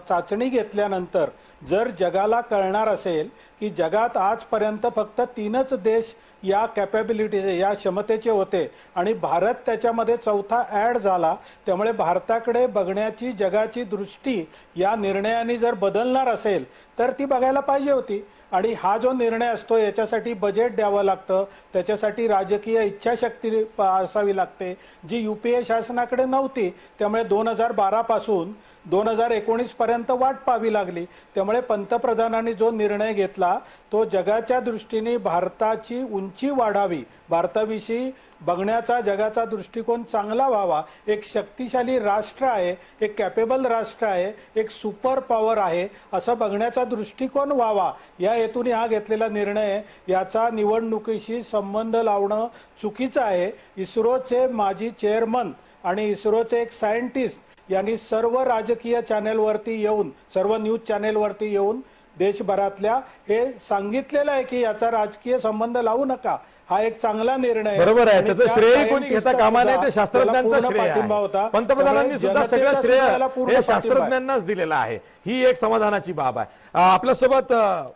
चाचणी घेतल्यानंतर जर जगाला कळणार असेल की जगात आजपर्यंत फक्त 3च देश या कॅपॅबिलिटीचे, या क्षमतेचे होते आणि भारत त्याच्यामध्ये चौथा ऍड झाला, त्यामुळे भारताकडे बघण्याची जगाची दृष्टी या निर्णयाने जर बदलणार असेल तर ती बघायला पाहिजे होती. आणि हा जो निर्णय असतो याच्यासाठी बजेट द्यावं लागतं, त्याच्यासाठी राजकीय इच्छाशक्ती असावी लागते, जी युपीए शासनाकडे नव्हती. त्यामुळे 2012 पासून 2019 पर्यंत वाट पाहावी लागली. त्यामुळे पंतप्रधानांनी जो निर्णय घेतला तो जगाच्या दृष्टीने भारताची उंची वाढावी, भारताविषयी बघण्याचा जगाचा दृष्टिकोन चांगला व्हावा, एक शक्तिशाली राष्ट्र आहे, एक कॅपेबल राष्ट्र आहे, एक सुपर पॉवर आहे असं बघण्याचा दृष्टिकोन व्हावा, या हेतूने हा घेतलेला निर्णय. याचा निवडणुकीशी संबंध लावणं चुकीचं आहे. इस्रोचे माजी चेअरमन आणि इस्रोचे एक सायंटिस्ट यांनी सर्व राजकीय चॅनेलवरती येऊन, सर्व न्यूज चॅनेलवरती येऊन देशभरातल्या हे सांगितलेलं आहे की याचा राजकीय संबंध लावू नका. हा एक चांगला निर्णय. बरोबर आहे, त्याचं श्रेय कोणी घेता कामा नये, ते शास्त्रज्ञांचा श्रेय आहे. पंतप्रधानांनी सुद्धा सगळं श्रेय हे शास्त्रज्ञांनाच दिलेलं आहे. ही एक समाधानाची बाब आहे. आपल्यासोबत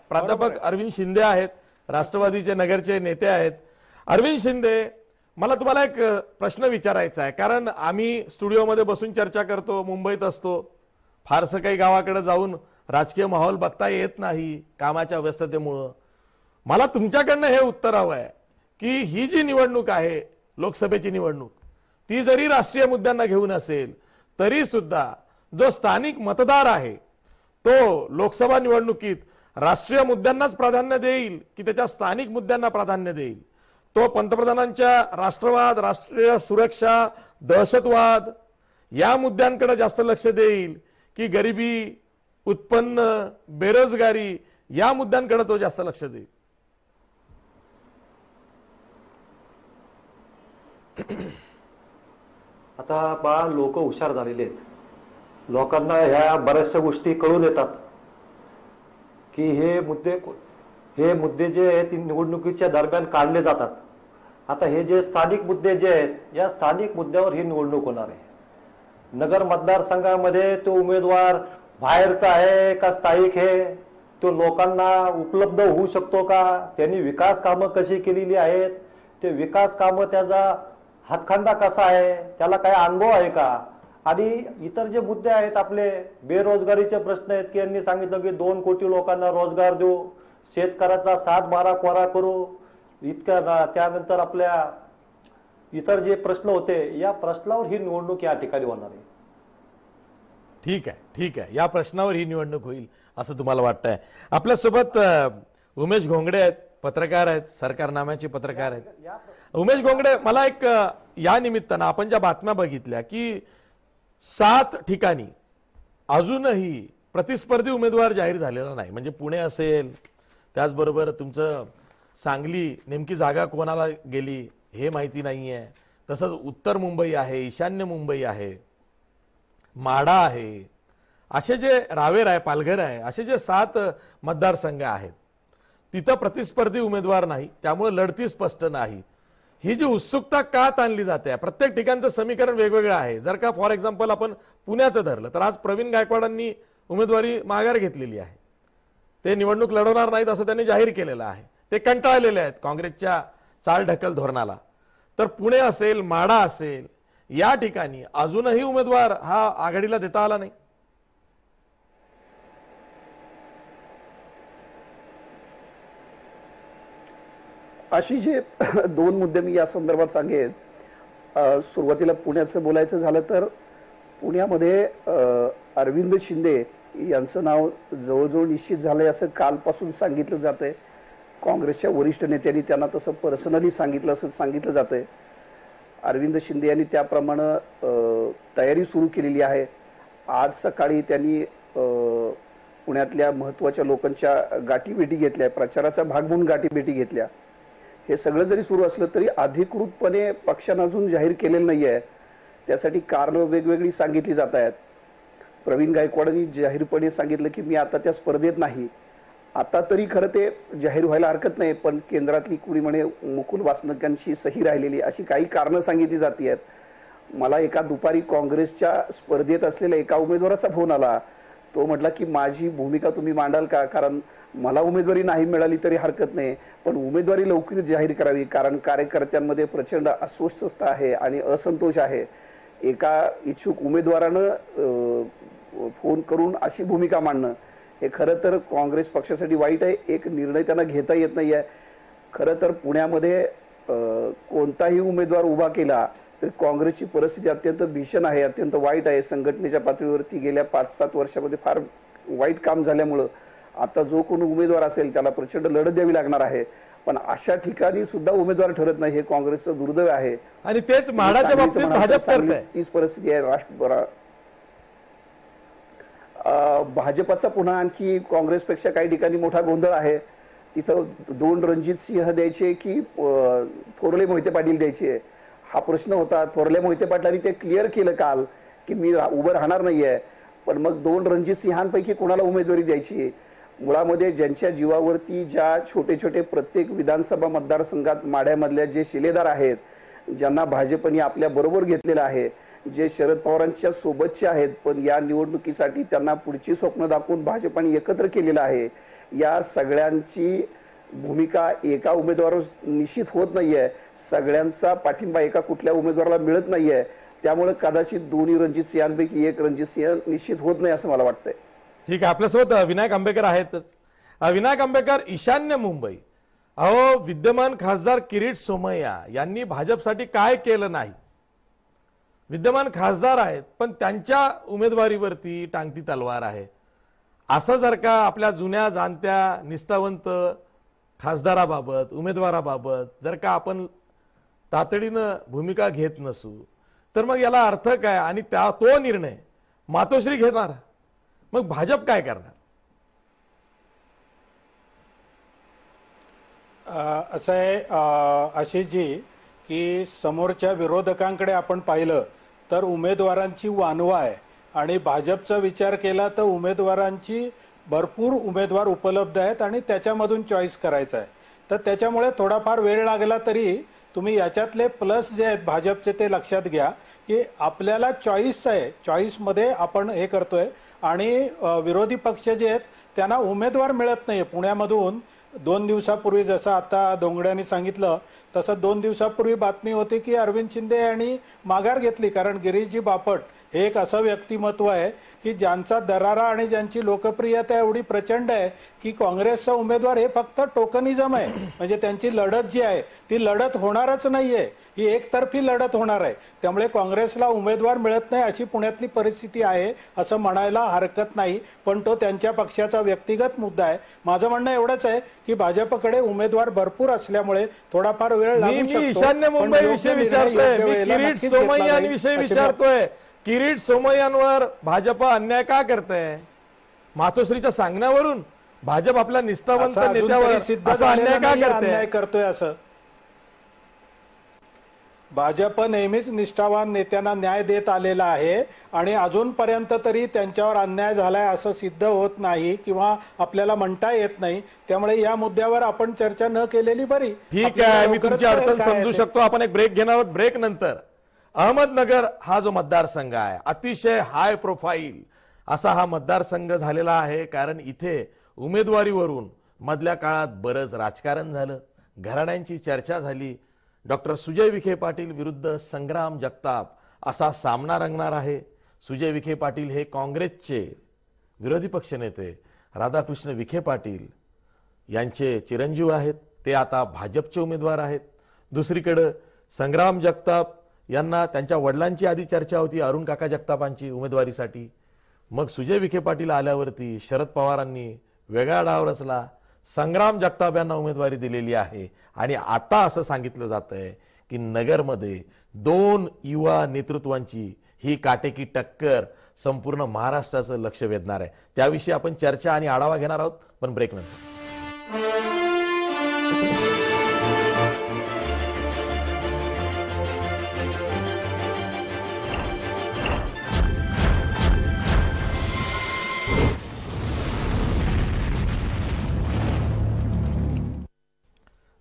प्राध्यापक अरविंद शिंदे आहेत, राष्ट्रवादीचे नगरचे नेते आहेत. अरविंद शिंदे, मला तुम्हाला एक प्रश्न विचारायचा आहे, कारण आम्ही स्टुडिओमध्ये बसून चर्चा करतो, मुंबईत असतो, फारसं काही गावाकडे जाऊन राजकीय माहोल बघता येत नाही कामाच्या व्यस्ततेमुळं. मला तुमच्याकडनं हे उत्तर हवं आहे की ही जी निवडणूक आहे, लोकसभेची निवडणूक, ती जरी राष्ट्रीय मुद्द्यांना घेऊन असेल तरी सुद्धा जो स्थानिक मतदार आहे तो लोकसभा निवडणुकीत राष्ट्रीय मुद्द्यांनाच प्राधान्य देईल की त्याच्या स्थानिक मुद्द्यांना प्राधान्य देईल? तो पंतप्रधानांच्या राष्ट्रवाद, राष्ट्रीय सुरक्षा, दहशतवाद या मुद्द्यांकडे जास्त लक्ष देईल की गरिबी, उत्पन्न, बेरोजगारी या मुद्द्यांकडे तो जास्त लक्ष देईल? आता बा लोक हुशार झालेले आहेत, लोकांना ह्या बऱ्याचशा गोष्टी कळून येतात की हे मुद्दे जे आहेत ते निवडणुकीच्या दरम्यान काढले जातात. आता हे जे स्थानिक मुद्दे जे आहेत, या स्थानिक मुद्द्यावर ही निवडणूक होणार आहे. नगर मतदारसंघामध्ये तो उमेदवार बाहेरचा आहे का स्थायिक आहे, तो लोकांना उपलब्ध होऊ शकतो का, त्यांनी विकास कामं कशी केलेली आहेत, ते विकास कामं त्याचा हातखंडा कसा आहे, त्याला काय अनुभव आहे का, आणि इतर जे मुद्दे आहेत आपले बेरोजगारीचे प्रश्न आहेत की यांनी सांगितलं की 2 कोटी लोकांना रोजगार देऊ, शेतकऱ्याचा 7-12 कोरा करू, इतक्या त्यानंतर आपल्या इतर जे प्रश्न होते या प्रश्नावर ही निवडणूक या ठिकाणी होणार आहे. ठीक आहे, ठीक आहे, या प्रश्नावर ही निवडणूक होईल असं तुम्हाला वाटतंय. आपल्यासोबत उमेश घोंगडे आहेत, पत्रकार आहेत, सरकारनाम्याचे पत्रकार आहेत. उमेश घोंगडे, मला एक या निमित्तानं आपण ज्या बातम्या बघितल्या की 7 ठिकाणी अजूनही प्रतिस्पर्धी उमेदवार जाहीर झालेला नाही, म्हणजे पुणे असेल, त्याचबरोबर तुमचं सांगली, नेमकी जागा कोणाला गेली हे माहिती नाहीये, तसंच उत्तर मुंबई आहे, ईशान्य मुंबई आहे, माढा आहे, असे जे रावेर आहे, पालघर आहे, असे जे 7 मतदारसंघ आहेत तिथं प्रतिस्पर्धी उमेदवार नाही, त्यामुळे लढती स्पष्ट नाही. ही जी उत्सुकता का ताणली जाते, प्रत्येक ठिकाणचं समीकरण वेगवेगळं आहे. जर का फॉर एक्झाम्पल आपण पुण्याचं धरलं तर आज प्रवीण गायकवाडांनी उमेदवारी माघार घेतलेली आहे, ते निवडणूक लढवणार नाहीत असं त्यांनी जाहीर केलेलं आहे. ते कंटाळलेले आहेत काँग्रेसच्या चालढकल धोरणाला. तर पुणे असेल, माढा असेल, या ठिकाणी अजूनही उमेदवार हा आघाडीला देता आला नाही. अशी जे 2 मुद्दे मी या संदर्भात सांगेन. सुरुवातीला पुण्याचं बोलायचं झालं तर पुण्यामध्ये अरविंद शिंदे यांचं नाव जवळजवळ निश्चित झालंय असं कालपासून सांगितलं जातंय. काँग्रेसच्या वरिष्ठ नेत्यांनी त्यांना तसं पर्सनली सांगितलं असं सांगितलं जातंय. अरविंद शिंदे यांनी त्याप्रमाणे तयारी सुरू केलेली आहे. आज सकाळी त्यांनी पुण्यातल्या महत्त्वाच्या लोकांच्या गाठीभेटी घेतल्या, प्रचाराचा भाग म्हणून गाठीभेटी घेतल्या. हे सगळं जरी सुरू असलं तरी अधिकृतपणे पक्षानं अजून जाहीर केलेलं नाही आहे. त्यासाठी कारणं वेगवेगळी सांगितली जात आहेत. प्रवीण गायकवाडांनी जाहीरपणे सांगितलं की मी आता त्या स्पर्धेत नाही. आता तरी खरं ते जाहीर व्हायला हरकत नाही, पण केंद्रातली कुणी म्हणे मुकुल वासनिकांची सही राहिलेली, अशी काही कारणं सांगितली जाती आहेत. मला एका दुपारी काँग्रेसच्या स्पर्धेत असलेल्या एका उमेदवाराचा फोन आला. तो म्हटला की माझी भूमिका तुम्ही मांडाल का, कारण मला उमेदवारी नाही मिळाली तरी हरकत नाही, पण उमेदवारी लवकर जाहीर करावी, कारण कार्यकर्त्यांमध्ये प्रचंड अस्वस्थता आहे आणि असंतोष आहे. एका इच्छुक उमेदवारानं फोन करून अशी भूमिका मांडणं हे खरं तर काँग्रेस पक्षासाठी वाईट आहे. एक निर्णय त्यांना घेता येत नाही आहे. खरं तर पुण्यामध्ये कोणताही उमेदवार उभा केला तर काँग्रेसची परिस्थिती अत्यंत भीषण आहे, अत्यंत वाईट आहे. संघटनेच्या पातळीवरती गेल्या 5-7 वर्षामध्ये फार वाईट काम झाल्यामुळं आता जो कोणी उमेदवार असेल त्याला प्रचंड लढत द्यावी लागणार आहे. पण अशा ठिकाणी सुद्धा उमेदवार ठरत नाही, हे काँग्रेसचं दुर्दैव आहे. आणि तेच म्हाडाच्या बाबतीत भाजप करते. तीच परिस्थिती आहे. भाजपचा पुन्हा आणखी काँग्रेसपेक्षा काही ठिकाणी मोठा गोंधळ आहे. तिथं 2 रणजित सिंह द्यायचे की थोरले मोहिते पाटील द्यायचे हा प्रश्न होता. थोरले मोहिते पाटलांनी ते क्लिअर केलं काल की मी उभं राहणार नाहीये, पण मग 2 रणजित सिंहांपैकी कोणाला उमेदवारी द्यायची. मुळामध्ये ज्यांच्या जीवावरती ज्या छोटे छोटे प्रत्येक विधानसभा मतदारसंघात माढ्यामधल्या जे शिलेदार आहेत, ज्यांना भाजपने आपल्या बरोबर घेतलेलं आहे, जे शरद पवारांच्या सोबतचे आहेत, पण या निवडणुकीसाठी त्यांना पुढची स्वप्न दाखवून भाजपने एकत्र केलेलं आहे, या सगळ्यांची भूमिका एका उमेदवारावर निश्चित होत नाहीये. सगळ्यांचा पाठिंबा एका कुठल्या उमेदवाराला मिळत नाहीये. त्यामुळे कदाचित दोन्ही रणजित सिंहांपैकी एक रणजित सिंह निश्चित होत नाही असं मला वाटतंय. ठीक आहे, आपल्यासोबत विनायक आंबेकर आहेतच. विनायक आंबेकर, ईशान्य मुंबई, अहो विद्यमान खासदार किरीट सोमय्या यांनी भाजपसाठी काय केलं नाही. विद्यमान खासदार आहेत पण त्यांच्या उमेदवारीवरती टांगती तलवार आहे. असं जर का आपल्या जुन्या जाणत्या निष्ठावंत खासदाराबाबत, उमेदवाराबाबत जर का आपण तातडीनं भूमिका घेत नसू तर मग याला अर्थ काय. आणि तो निर्णय मातोश्री घेणार, मग भाजप काय करणार. असं आहे आशिषजी की समोरच्या विरोधकांकडे आपण पाहिलं तर उमेदवारांची वानवा आहे आणि भाजपचा विचार केला तर उमेदवारांची भरपूर उमेदवार उपलब्ध आहेत आणि त्याच्यामधून चॉईस करायचा आहे. तर त्याच्यामुळे थोडाफार वेळ लागला तरी तुम्ही याच्यातले प्लस जे आहेत भाजपचे ते लक्षात घ्या की आपल्याला चॉईस आहे, चॉईसमध्ये आपण हे करतोय. आणि विरोधी पक्ष जे आहेत त्यांना उमेदवार मिळत नाही. पुण्यामधून 2 दिवसापूर्वी जसं आता दोंगड्यांनी सांगितलं तसं 2 दिवसापूर्वी बातमी होती की अरविंद शिंदे यांनी माघार घेतली, कारण गिरीशजी बापट हे एक असं व्यक्तिमत्व आहे की ज्यांचा दरारा आणि ज्यांची लोकप्रियता एवढी प्रचंड आहे की काँग्रेसचा उमेदवार हे फक्त टोकनिझम आहे. म्हणजे त्यांची लढत जी आहे ती लढत होणारच नाहीये, ही एकतर्फी लढत होणार आहे. त्यामुळे काँग्रेसला उमेदवार मिळत नाही अशी पुण्यातली परिस्थिती आहे असं म्हणायला हरकत नाही. पण तो त्यांच्या पक्षाचा व्यक्तिगत मुद्दा आहे. माझं म्हणणं एवढंच आहे की भाजपकडे उमेदवार भरपूर असल्यामुळे थोडाफार वेळ लागू शकतो. ईशान्य मुंबई विषय विचारतोय, मी किरीट सोमय्यांविषयी विचारतोय. किरीट सोमय्यांवर भाजप अन्याय का करते. मातोश्रीच्या सांगण्यावरून भाजप आपल्या निष्ठावंत नेत्यावर असा अन्याय का करतोय. असं भाजप नेहमीच निष्ठावान नेत्यांना न्याय देत आलेला आहे आणि अजूनपर्यंत तरी त्यांच्यावर अन्याय झालाय असं सिद्ध होत नाही किंवा आपल्याला म्हणता येत नाही. त्यामुळे या मुद्द्यावर आपण चर्चा न केलेली बरी. ठीक आहे, मी तुमची अडचण समजू शकतो. आपण एक ब्रेक घेणार आहोत. ब्रेक नंतर अहमदनगर हा जो मतदारसंघ आहे अतिशय हाय प्रोफाईल असा हा मतदारसंघ झालेला आहे, कारण इथे उमेदवारीवरून मधल्या काळात बरंच राजकारण झालं, घराण्यांची चर्चा झाली. डॉक्टर सुजय विखे पाटील विरुद्ध संग्राम जगताप असा सामना रंगणार आहे. सुजय विखे पाटील हे काँग्रेसचे विरोधी पक्षनेते राधाकृष्ण विखे पाटील यांचे चिरंजीव आहेत, ते आता भाजपचे उमेदवार आहेत. दुसरीकडे संग्राम जगताप यांना त्यांच्या वडिलांची आधी चर्चा होती अरुण काका जगतापांची उमेदवारीसाठी. मग सुजय विखे पाटील आल्यावरती शरद पवारांनी वेगळा डाव रचला, संग्राम जगताप यांना उमेदवारी दिलेली आहे. आणि आता असं सांगितलं जात आहे की नगरमध्ये 2 युवा नेतृत्वांची ही काटेकी टक्कर संपूर्ण महाराष्ट्राचं लक्ष वेधणार आहे. त्याविषयी आपण चर्चा आणि आढावा घेणार आहोत, पण ब्रेक नंतर.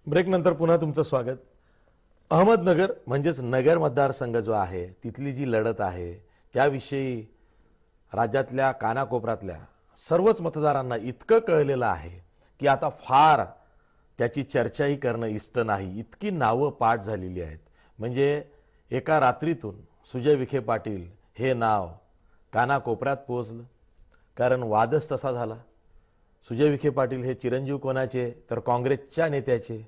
ब्रेक नंतर पुन्हा तुमचं स्वागत. अहमदनगर म्हणजेच नगर मतदारसंघ जो आहे तिथली जी लढत आहे त्याविषयी राज्यातल्या कानाकोपऱ्यातल्या सर्वच मतदारांना इतकं कळलेलं आहे की आता फार त्याची चर्चाही करणं इष्ट नाही, इतकी नावं पाठ झालेली आहेत. म्हणजे एका रात्रीतून सुजय विखे पाटील हे नाव कानाकोपऱ्यात पोहोचलं, कारण वादच तसा झाला. सुजय विखे पाटील हे चिरंजीव कोणाचे तर काँग्रेसच्या नेत्याचे,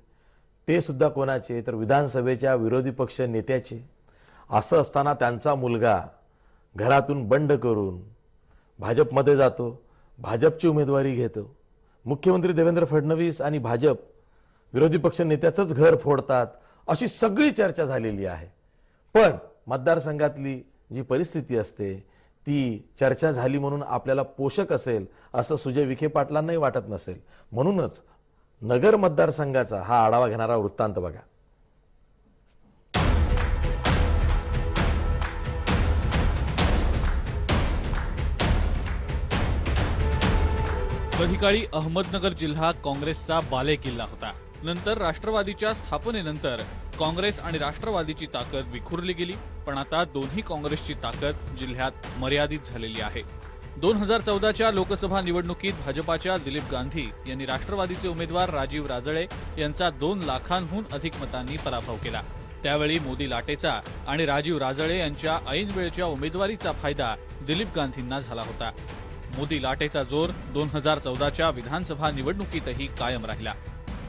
ते सुद्धा कोणाचे तर विधानसभेच्या विरोधी पक्ष नेत्याचे. असं असताना त्यांचा मुलगा घरातून बंड करून भाजपमध्ये जातो, भाजपची उमेदवारी घेतो. मुख्यमंत्री देवेंद्र फडणवीस आणि भाजप विरोधी पक्ष नेत्याचंच घर फोडतात, अशी सगळी चर्चा झालेली आहे. पण मतदारसंघातली जी परिस्थिती असते ती चर्चा झाली म्हणून आपल्याला पोषक असेल असं सुजय विखे पाटलांनाही वाटत नसेल. म्हणूनच नगर मतदारसंघाचा हा आढावा घेणारा वृत्तांत बघा. कधी काळी अहमदनगर जिल्हा काँग्रेसचा बालेकिल्ला होता. नंतर राष्ट्रवादीच्या स्थापनेनंतर काँग्रेस आणि राष्ट्रवादीची ताकद विखुरली गेली. पण आता दोन्ही काँग्रेसची ताकद जिल्ह्यात मर्यादित झालेली आहे. 2014च्या लोकसभा निवडणुकीत भाजपाच्या दिलीप गांधी यांनी राष्ट्रवादीचे उमेदवार राजीव राजळे यांचा 2 लाखांहून अधिक मतांनी पराभव केला. त्यावेळी मोदी लाटेचा आणि राजीव राजळे यांच्या ऐन वेळच्या उमेदवारीचा फायदा दिलीप गांधींना झाला होता. मोदी लाटेचा जोर 2014च्या विधानसभा निवडणुकीतही कायम राहिला.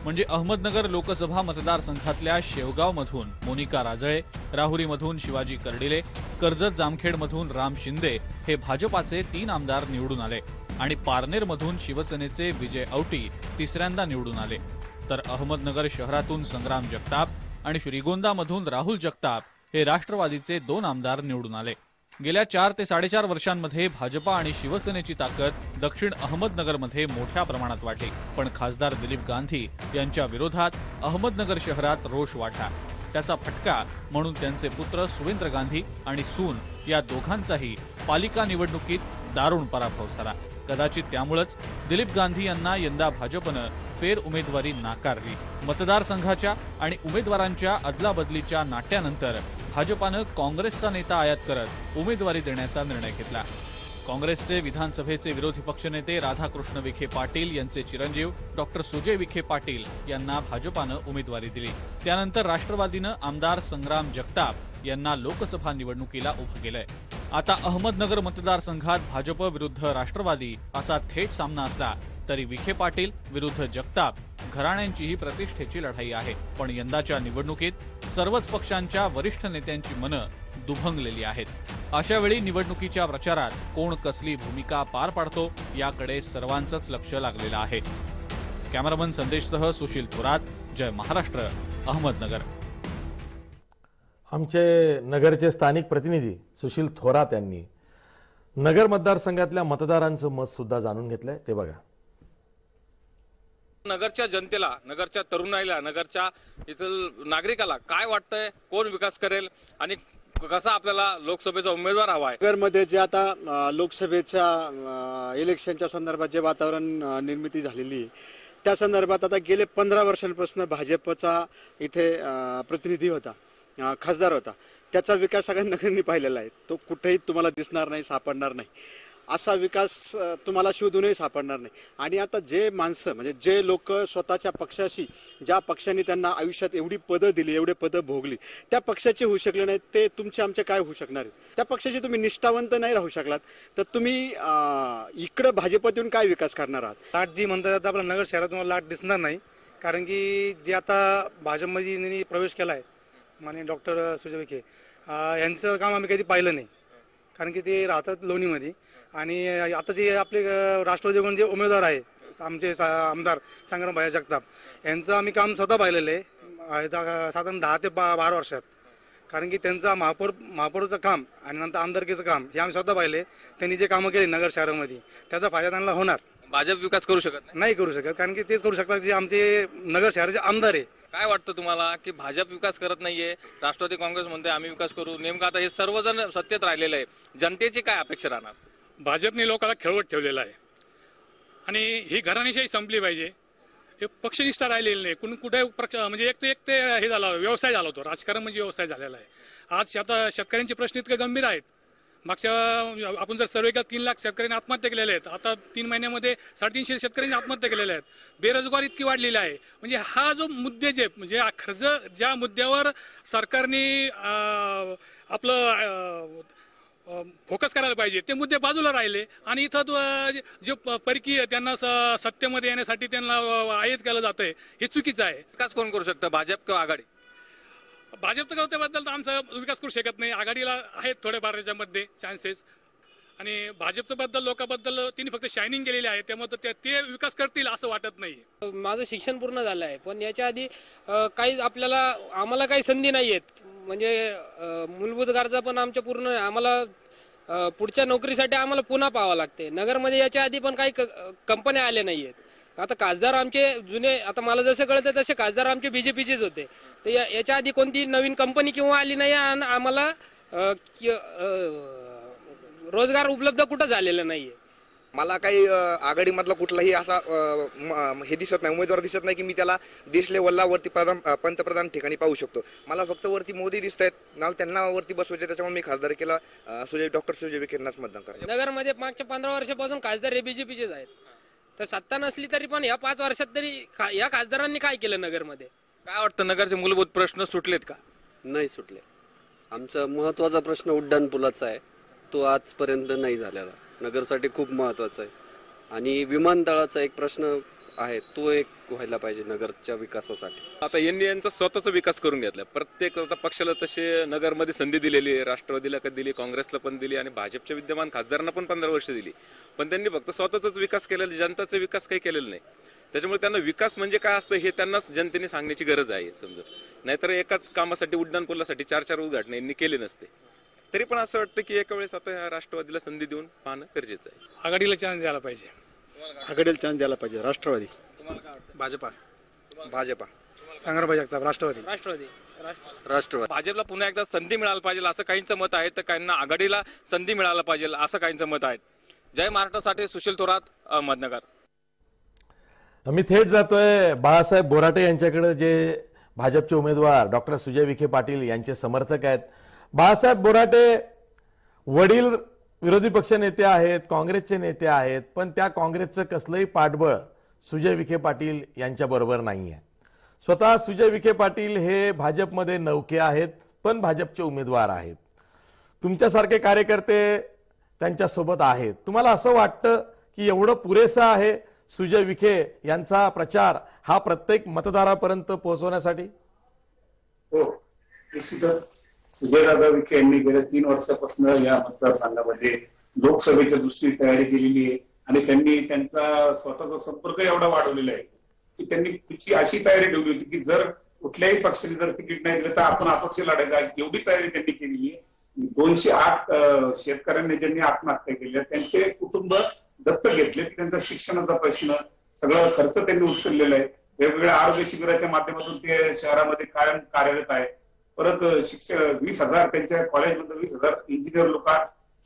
म्हणजे अहमदनगर लोकसभा मतदारसंघातल्या शेवगावमधून मोनिका राजळे, राहुरीमधून शिवाजी कर्डिले, कर्जत जामखेडमधून राम शिंदे हे भाजपाचे 3 आमदार निवडून आले आणि पारनेरमधून शिवसेनेचे विजय औटी तिसऱ्यांदा निवडून आले. तर अहमदनगर शहरातून संग्राम जगताप आणि श्रीगोंदामधून राहुल जगताप हे राष्ट्रवादीचे 2 आमदार निवडून आले. गेल्या 4 ते 4.5 वर्षांमध्ये भाजपा आणि शिवसेनेची ताकद दक्षिण अहमदनगरमध्ये मोठ्या प्रमाणात वाढली. पण खासदार दिलीप गांधी यांच्या विरोधात अहमदनगर शहरात रोष वाढला. त्याचा फटका म्हणून त्यांचे पुत्र सुवेंद्र गांधी आणि सून या दोघांचाही पालिका निवडणुकीत दारुण पराभव झाला. कदाचित त्यामुळेच दिलीप गांधी यांना यंदा भाजपनं फेर उमेदवारी नाकारली. मतदारसंघाच्या आणि उमेदवारांच्या अदलाबदलीच्या नाट्यानंतर भाजपानं काँग्रेसचा नेता आयात करत उमेदवारी देण्याचा निर्णय घेतला. काँग्रेसचे विधानसभेचे विरोधी पक्षनेते राधाकृष्ण विखे पाटील यांचे चिरंजीव डॉक्टर सुजय विखे पाटील यांना भाजपानं उमेदवारी दिली. त्यानंतर राष्ट्रवादीनं आमदार संग्राम जगताप यांना लोकसभा निवडणुकीला उभं केलंय. आता अहमदनगर मतदारसंघात भाजप विरुद्ध राष्ट्रवादी असा थेट सामना असला तरी विखे पाटील विरुद्ध जगताप घराण्यांचीही प्रतिष्ठेची लढाई आहे. पण यंदाच्या निवडणुकीत सर्वच पक्षांच्या वरिष्ठ नेत्यांची मनं दुभंगलेली आहेत. अशावेळी निवडणुकीच्या प्रचारात कोण कसली भूमिका पार पाडतो याकडे सर्वांचंच लक्ष लागलेलं आहे. कॅमेरामन संदेशसह सुशील थोरात, जय महाराष्ट्र, अहमदनगर. आमचे नगरचे स्थानिक प्रतिनिधी सुशील थोरात यांनी नगर मतदारसंघातल्या मतदारांचं मत सुद्धा जाणून घेतलंय, ते बघा. नगरच्या जनतेला, नगरच्या तरुणाईला, नगरच्या इथल नागरिकाला काय वाटतंय, कोण विकास करेल आणि कसा आपल्याला लोकसभेचा उमेदवार हवा आहे? नगरमध्ये जे आता लोकसभेच्या इलेक्शनच्या संदर्भात जे वातावरण निर्मिती झालेली त्या संदर्भात आता गेले 15 वर्षांपासून भाजपचा इथे प्रतिनिधी होता, खासदार होता. त्याचा विकास सगळ्या नगरांनी पाहिलेला आहे. तो कुठेही तुम्हाला दिसणार नाही, सापडणार नाही. असा विकास तुम्हाला शोधूनही सापडणार नाही. आणि आता जे माणसं म्हणजे जे लोक स्वतःच्या पक्षाशी, ज्या पक्षाने त्यांना आयुष्यात एवढी पदं दिली, एवढे पदं भोगली, त्या पक्षाचे होऊ शकले नाहीत, ते तुमचे आमचे काय होऊ शकणार आहेत? त्या पक्षाची तुम्ही निष्ठावंत नाही राहू शकलात तर तुम्ही इकडे भाजपात येऊन काय विकास करणार आहात? लाट जी म्हणतात आपल्या नगर शहरात तुम्हाला लाट दिसणार नाही. कारण की जे आता भाजपमध्ये प्रवेश केला आहे माननीय डॉक्टर सुजय विखे यांचं काम आम्ही कधी पाहिलं नाही. कारण की ते राहतात लोणीमध्ये. आणि आता जे आपले राष्ट्रवादीकडून जे उमेदवार आहे आमचे आमदार संग्रामभाई जगताप यांचं आम्ही काम स्वतः पाहिलेलं आहे साधारण 10 ते 12 वर्षात. कारण की त्यांचा महापौरचं काम आणि नंतर आमदारकीचं काम हे आम्ही स्वतः पाहिले. त्यांनी जे कामं केली नगर शहरामध्ये त्याचा फायदा त्यांना होणार. भाजप विकास करू शकत नाही करू शकत, कारण की तेच करू शकतात जे आमचे नगर शहराचे आमदार आहे. काय वाटतं तुम्हाला की भाजप विकास करत नाहीये, राष्ट्रवादी काँग्रेस म्हणते आम्ही विकास करू, नेमकं आता हे सर्वजण सत्तेत राहिलेलं आहे, जनतेची काय अपेक्षा राहणार? भाजपने लोकांना खेळवत ठेवलेला आहे आणि ही घराणेशाही संपली पाहिजे. हे पक्षनिष्ठा राहिलेली नाही. कुठे म्हणजे एक ते हे झाला, व्यवसाय झाला होतो. राजकारण म्हणजे व्यवसाय झालेला आहे. आज शेतकऱ्यांचे प्रश्न इतके गंभीर आहेत. मागच्या आपण जर सर्वे केला 3 लाख शेतकऱ्यांनी आत्महत्या केलेल्या आहेत. आता 3 महिन्यामध्ये 350 शेतकऱ्यांनी आत्महत्या केलेल्या आहेत. बेरोजगारी इतकी वाढलेली आहे. म्हणजे हा जो मुद्दे जे म्हणजे खर्च ज्या मुद्द्यावर सरकारने आपलं फोकस करायला पाहिजे ते मुद्दे बाजूला राहिले आणि इथं जे परकीय त्यांना सत्तेमध्ये येण्यासाठी त्यांना आयात केलं जातंय हे चुकीचं आहे. विकास कोण करू शकतं, भाजप किंवा आघाडी? भाजपचं करतेबद्दल तर आमचा विकास करू शकत नाही. आघाडीला आहेत थोडेफार याच्यामध्ये चान्सेस आणि भाजपचं बद्दल लोकांबद्दल तिने फक्त शायनिंग केलेली आहे, त्यामुळे ते विकास करतील असं वाटत नाही. माझं शिक्षण पूर्ण झालं आहे, पण याच्या आधी काही आम्हाला काही संधी नाही आहेत. म्हणजे मूलभूत गरजा पण आमच्या पूर्ण आम्हाला पुढच्या नोकरीसाठी आम्हाला पुन्हा पाहावं लागते. नगरमध्ये याच्या आधी पण काही कंपन्या आल्या नाही आहेत. आता खासदार आमचे जुने, आता मला जसं कळतं तसे खासदार आमचे बीजेपीचेच होते. तर याच्या आधी कोणती नवीन कंपनी किंवा आली नाही आणि आम्हाला रोजगार उपलब्ध कुठं झालेला नाहीये. मला काही आघाडीमधला कुठलाही असा हे दिसत नाही, उमेदवार दिसत नाही की मी त्याला देश लेवलला वरती पंतप्रधान ठिकाणी पाहू शकतो. मला फक्त वरती मोदी दिसत आहेत, मला त्यांना वरती बसवायचे. त्याच्यामुळे मी खासदारकीला डॉक्टर सुजय विखेंनाच मतदान करायचं. नगरमध्ये मागच्या 15 वर्षापासून खासदार हे बीजेपीचेच आहेत. तर सत्ता नसली तरी पण या 5 वर्षात तरी या खासदारांनी काय केलं नगरमध्ये? काय वाटतं, नगरचे मूलभूत प्रश्न सुटलेत का? नाही सुटले. आमचा महत्वाचा प्रश्न उड्डाण पुलाचा आहे, तो आजपर्यंत नाही झालेला. नगरसाठी खूप महत्वाचा आहे. आणि विमानतळाचा एक प्रश्न आहे, तो एक व्हायला पाहिजे नगरच्या विकासासाठी. आता यांनी यांचा स्वतःचा विकास करून घेतला. प्रत्येक पक्षाला तसे नगरमध्ये संधी दिलेली आहे. राष्ट्रवादीला कधी दिली, काँग्रेसला पण दिली आणि भाजपच्या विद्यमान खासदारांना पण 15 वर्ष दिली. पण त्यांनी फक्त स्वतःचाच विकास केलेला, जनताचा विकास काही केलेला नाही. त्याच्यामुळे त्यांना विकास म्हणजे काय असतं हे त्यांनाच जनतेने सांगण्याची गरज आहे समजा. नाहीतर एकाच कामासाठी उड्डाण पुलासाठी 4-4 उद्घाटन यांनी केले नसते. तरी पण असं वाटतं की एका वेळेस आता या राष्ट्रवादीला संधी देऊन पाहणं गरजेचं आहे. आघाडीला चान्स द्यायला पाहिजे. आघाडीला चान्स द्यायला पाहिजे. राष्ट्रवादी, भाजपा, संग्राम जगताप, राष्ट्रवादी. भाजपला पुन्हा एकदा संधी मिळायला पाहिजे असं काहींचं मत आहे, तर काहींना आघाडीला संधी मिळायला पाहिजे असं काहींचं मत आहे. जय महाराष्ट्रासाठी सुशील थोरात, अहमदनगर. मी थेट जातोय बाळासाहेब बोराटे यांच्याकडे, जे भाजपचे उमेदवार डॉक्टर सुजय विखे पाटील यांचे समर्थक आहेत. बाळासाहेब बोराटे वडील विरोधी पक्ष नेते आहेत, काँग्रेसचे नेते आहेत, पण त्या काँग्रेसचं कसलंही पाठबळ सुजय विखे पाटील यांच्या बरोबर नाहीये. स्वतः सुजय विखे पाटील हे भाजपमध्ये नौके आहेत, पण भाजपचे उमेदवार आहेत. तुमच्यासारखे कार्यकर्ते त्यांच्यासोबत आहेत. तुम्हाला असं वाटतं की एवढं पुरेसं आहे सुजय विखे यांचा प्रचार हा प्रत्येक मतदारापर्यंत पोहोचवण्यासाठी? हो, निश्चितच सुजयदादा विखे यांनी गेल्या 3 वर्षापासून या मतदारसंघामध्ये लोकसभेच्या दृष्टीने तयारी केलेली आहे आणि त्यांनी त्यांचा स्वतःचा संपर्क एवढा वाढवलेला आहे की त्यांनी तिची अशी तयारी ठेवली होती की जर कुठल्याही पक्षाने जर तिकीट नाही दिलं तर आपण अपक्ष लढायचा, एवढी तयारी त्यांनी केलेली आहे. 208 शेतकऱ्यांनी ज्यांनी आत्महत्या केल्या त्यांचे कुटुंब दत्तक घेतले. त्यांचा शिक्षणाचा प्रश्न, सगळा खर्च त्यांनी उचललेला आहे. वेगवेगळ्या आरोग्य शिबिराच्या माध्यमातून ते शहरामध्ये कार्यरत आहे. परत शिक्षण 20,000 त्यांच्या कॉलेजमध्ये 20,000 इंजिनियर लोक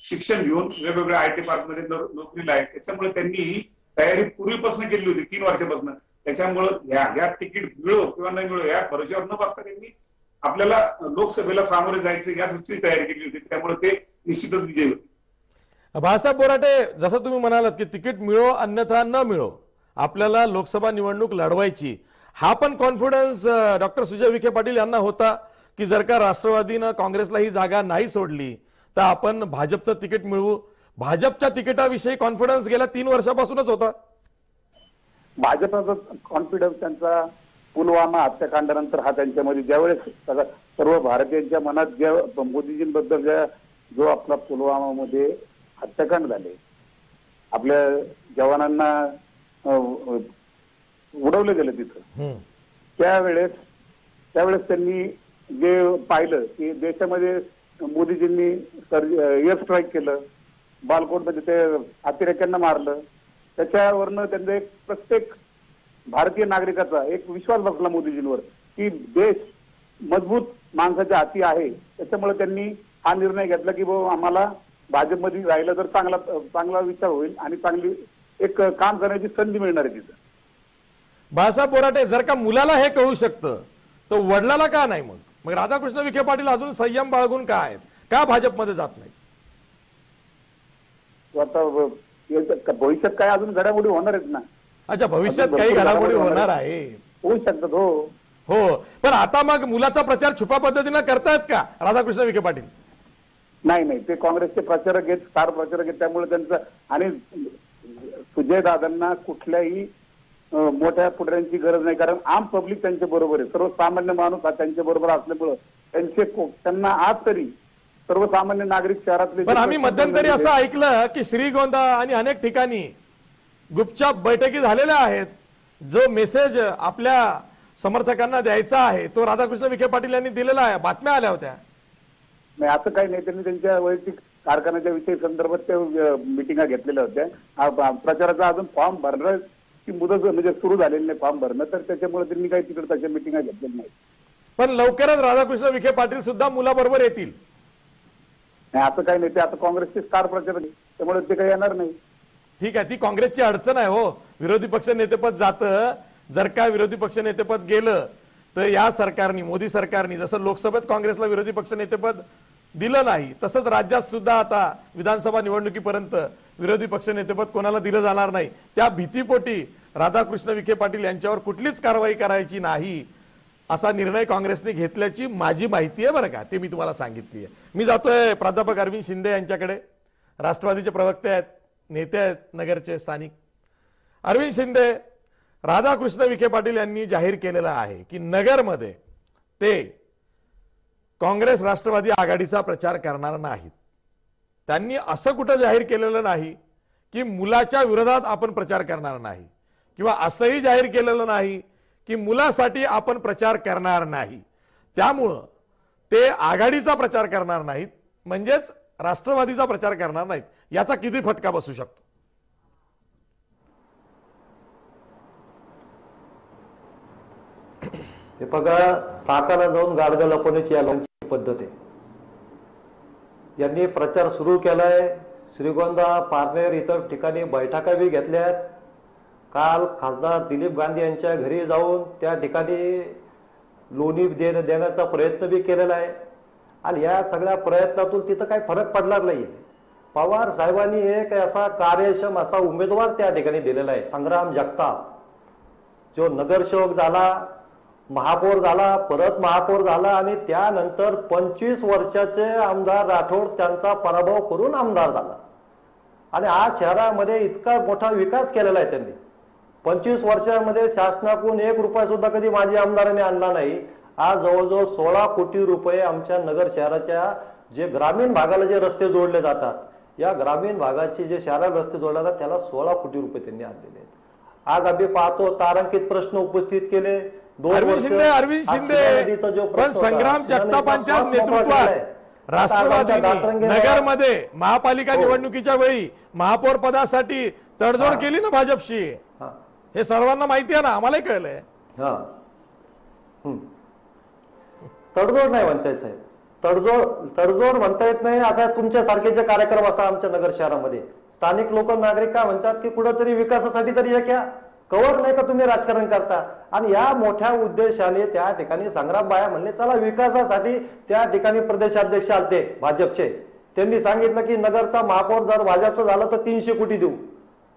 शिक्षण घेऊन वेगवेगळ्या IT पार्कमध्ये नोकरीला आहे. त्याच्यामुळे त्यांनी ही तयारी पूर्वीपासून केली होती 3 वर्षापासून. त्याच्यामुळे या तिकीट मिळो किंवा नाही मिळो या भरोश्यावर न बसता त्यांनी आपल्याला लोकसभेला सामोरे जायचं या दृष्टीने तयारी केली होती. त्यामुळे ते निश्चितच विजयी होते. बाळासाहेब बोराटे, जसं तुम्ही म्हणालात की तिकीट मिळो अन्यथा न मिळो आपल्याला लोकसभा निवडणूक लढवायची, हा पण कॉन्फिडन्स डॉक्टर सुजय विखे पाटील यांना होता की जर का राष्ट्रवादीनं काँग्रेसला ही जागा नाही सोडली तर आपण भाजपचं तिकीट मिळवू? भाजपच्या तिकिटाविषयी कॉन्फिडन्स गेल्या 3 वर्षापासूनच होता. भाजपचा कॉन्फिडन्स त्यांचा पुलवामा हत्याकांडानंतर हा त्यांच्यामध्ये ज्यावेळेस सर्व भारतीयांच्या मनात ज्या मोदीजींबद्दल जो आपला पुलवामामध्ये हत्याकांड झाले, आपल्या जवानांना उडवलं गेलं तिथं, त्यावेळेस त्यांनी जे पाहिलं की देशामध्ये मोदीजींनी एअर स्ट्राईक केलं, बालकोटमध्ये ते अतिरेक्यांना मारलं, त्याच्यावरनं त्यांचं एक प्रत्येक भारतीय नागरिकाचा एक विश्वास बसला मोदीजींवर की देश मजबूत माणसाच्या हाती आहे. त्याच्यामुळे त्यांनी हा निर्णय घेतला की बाबा आम्हाला भाजपमध्ये राहिलं तर चांगला विचार होईल आणि चांगली एक काम करण्याची संधी मिळणार आहे तिथं. बाळासाहेब बोराटे, जर का मुलाला हे कळू शकतं तर वडिलाला का नाही? मग राधाकृष्ण विखे पाटील अजून संयम बाळगून का आहेत, का भाजपमध्ये जात नाही? आता भविष्यात काय अजून घडामोडी होणार आहेत ना. अच्छा, भविष्यात काही घडामोडी होणार आहे, होऊ शकतात. हो हो, पण आता मग मुलाचा प्रचार छुपा पद्धतीनं करतायत का राधाकृष्ण विखे पाटील? नाही, ते काँग्रेसचे प्रचारक आहेत, स्टार प्रचारक आहेत, त्यामुळे त्यांचं आणि सुजय दादांना कुठल्याही मोठ्या पुढाऱ्यांची गरज नाही, कारण आम पब्लिक त्यांच्या बरोबर आहे. सर्वसामान्य माणूस हा त्यांच्या बरोबर असल्यामुळं त्यांना आज तरी सर्वसामान्य नागरिक शहरातले. पण आम्ही मध्यंतरी असं ऐकलं की श्रीगोंदा आणि अनेक ठिकाणी गुपचाप बैठकी झालेल्या आहेत. जो मेसेज आपल्या समर्थकांना द्यायचा आहे तो राधाकृष्ण विखे पाटील यांनी दिलेला आहे, बातम्या आल्या होत्या. नाही, असं काही नाही. त्यांनी त्यांच्या वैयक्तिक कारखान्याच्या विषयी संदर्भात त्या मिटिंगा घेतलेल्या होत्या. प्रचाराचा अजून फॉर्म भरणं की मुदत म्हणजे सुरू झालेली नाही फॉर्म भरणं, तर त्याच्यामुळे त्यांनी काही तिकडे तशा मिटिंगा घेतलेल्या नाही. पण लवकरच राधाकृष्ण विखे पाटील सुद्धा मुलाबरोबर येतील. नाही, असं काही नाही. ते आता काँग्रेसचे स्टार प्रचारक त्यामुळे ते काही येणार नाही. ठीक आहे, ती काँग्रेसची अडचण आहे हो. विरोधी पक्ष नेतेपद जातं, जर का विरोधी पक्ष नेतेपद गेलं तर या सरकारने, मोदी सरकारने जसं लोकसभेत काँग्रेसला विरोधी पक्ष नेतेपद दिलं नाही तसंच राज्यात सुद्धा आता विधानसभा निवडणुकीपर्यंत विरोधी पक्ष नेतेपद कोणाला दिलं जाणार नाही. त्या भीतीपोटी राधाकृष्ण विखे पाटील यांच्यावर कुठलीच कारवाई करायची नाही असा निर्णय काँग्रेसने घेतल्याची माझी माहिती आहे बरं का, ते मी तुम्हाला सांगितली आहे. मी जातोय प्राध्यापक अरविंद शिंदे यांच्याकडे. राष्ट्रवादीचे प्रवक्ते आहेत, नेते आहेत नगरचे स्थानिक. अरविंद शिंदे, राधाकृष्ण विखे पाटील यांनी जाहीर केलेलं आहे की नगरमध्ये ते काँग्रेस राष्ट्रवादी आघाडीचा प्रचार करणार नाहीत. त्यांनी असं कुठं जाहीर केलेलं नाही की मुलाच्या विरोधात आपण प्रचार करणार नाही, किंवा असंही जाहीर केलेलं नाही की मुलासाठी आपण प्रचार करणार नाही. त्यामुळं ते आघाडीचा प्रचार करणार नाहीत, म्हणजेच राष्ट्रवादीचा प्रचार करणार नाहीत. याचा किती फटका बसू शकतो? हे बघा, ताकाला जाऊन गाडगं लपवण्याची या लोकांची पद्धत आहे. यांनी प्रचार सुरू केलाय. श्रीगोंदा, पारनेर इतर ठिकाणी बैठका बी घेतल्यात. काल खासदार दिलीप गांधी यांच्या घरी जाऊन त्या ठिकाणी लोणी देण्याचा प्रयत्न बी केलेला आहे. आणि या सगळ्या प्रयत्नातून तिथं काही फरक पडणार नाही. पवार साहेबांनी एक असा कार्यक्षम असा उमेदवार त्या ठिकाणी दिलेला आहे, संग्राम जगताप, जो नगरसेवक झाला, महापौर झाला, परत महापौर झाला आणि त्यानंतर 25 वर्षाचे आमदार राठोड त्यांचा पराभव करून आमदार झाला. आणि आज शहरामध्ये इतका मोठा विकास केलेला आहे त्यांनी. 25 वर्षांमध्ये शासनाकडून 1 रुपया सुद्धा कधी माझी आमदारांनी आणला नाही. आज जवळजवळ 16 कोटी रुपये आमच्या नगर शहराच्या जे ग्रामीण भागाला जे रस्ते जोडले जातात, या ग्रामीण भागाचे जे शहराला रस्ते जोडले जातात त्याला 16 कोटी रुपये त्यांनी आणलेले आहेत. आज आम्ही पाहतो तारांकित प्रश्न उपस्थित केले. अरविंद शिंदे, पण संग्राम जगतापांच्या नेतृत्वात राष्ट्रवादीने नगरमध्ये महापालिका निवडणुकीच्या वेळी महापौर पदासाठी तडजोड केली ना भाजपशी. हे सर्वांना माहिती आहे ना, आम्हालाही कळलंय. तडजोड नाही म्हणतायत साहेब, तडजोड म्हणता येत नाही. आता तुमच्यासारखे जे कार्यक्रम असतात आमच्या नगर शहरामध्ये, स्थानिक लोक नागरिक काय म्हणतात की कुठंतरी विकासासाठी तरी एक कवर नाही का तुम्ही राजकारण करता. आणि या मोठ्या उद्देशाने त्या ठिकाणी संग्राम बाया म्हणले चला विकासासाठी त्या ठिकाणी प्रदेशाध्यक्ष आलते भाजपचे. त्यांनी सांगितलं की नगरचा महापौर जर भाजपचा झाला तर 300 कोटी देऊ.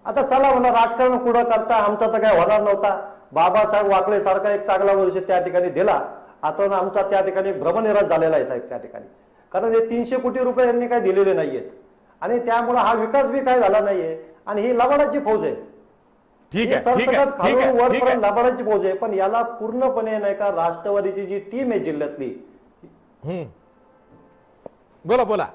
आता चला म्हणा राजकारण पुढं करता, आमचा तर काय होणार नव्हता. बाबासाहेब वाकळे सारखा एक चांगला वर्ष त्या ठिकाणी दिला. आता आमचा त्या ठिकाणी भ्रमनिराश झालेला आहे साहेब त्या ठिकाणी, कारण हे 300 कोटी रुपये यांनी काय दिलेले नाहीयेत आणि त्यामुळे हा विकास बी काय झाला नाहीये. आणि ही लबाडाची फौज आहे. ठीक आहे, वरपर्यंत लबाडाची फौज आहे. पण याला पूर्णपणे नाही का राष्ट्रवादीची जी टीम आहे जिल्ह्यातली. बोला.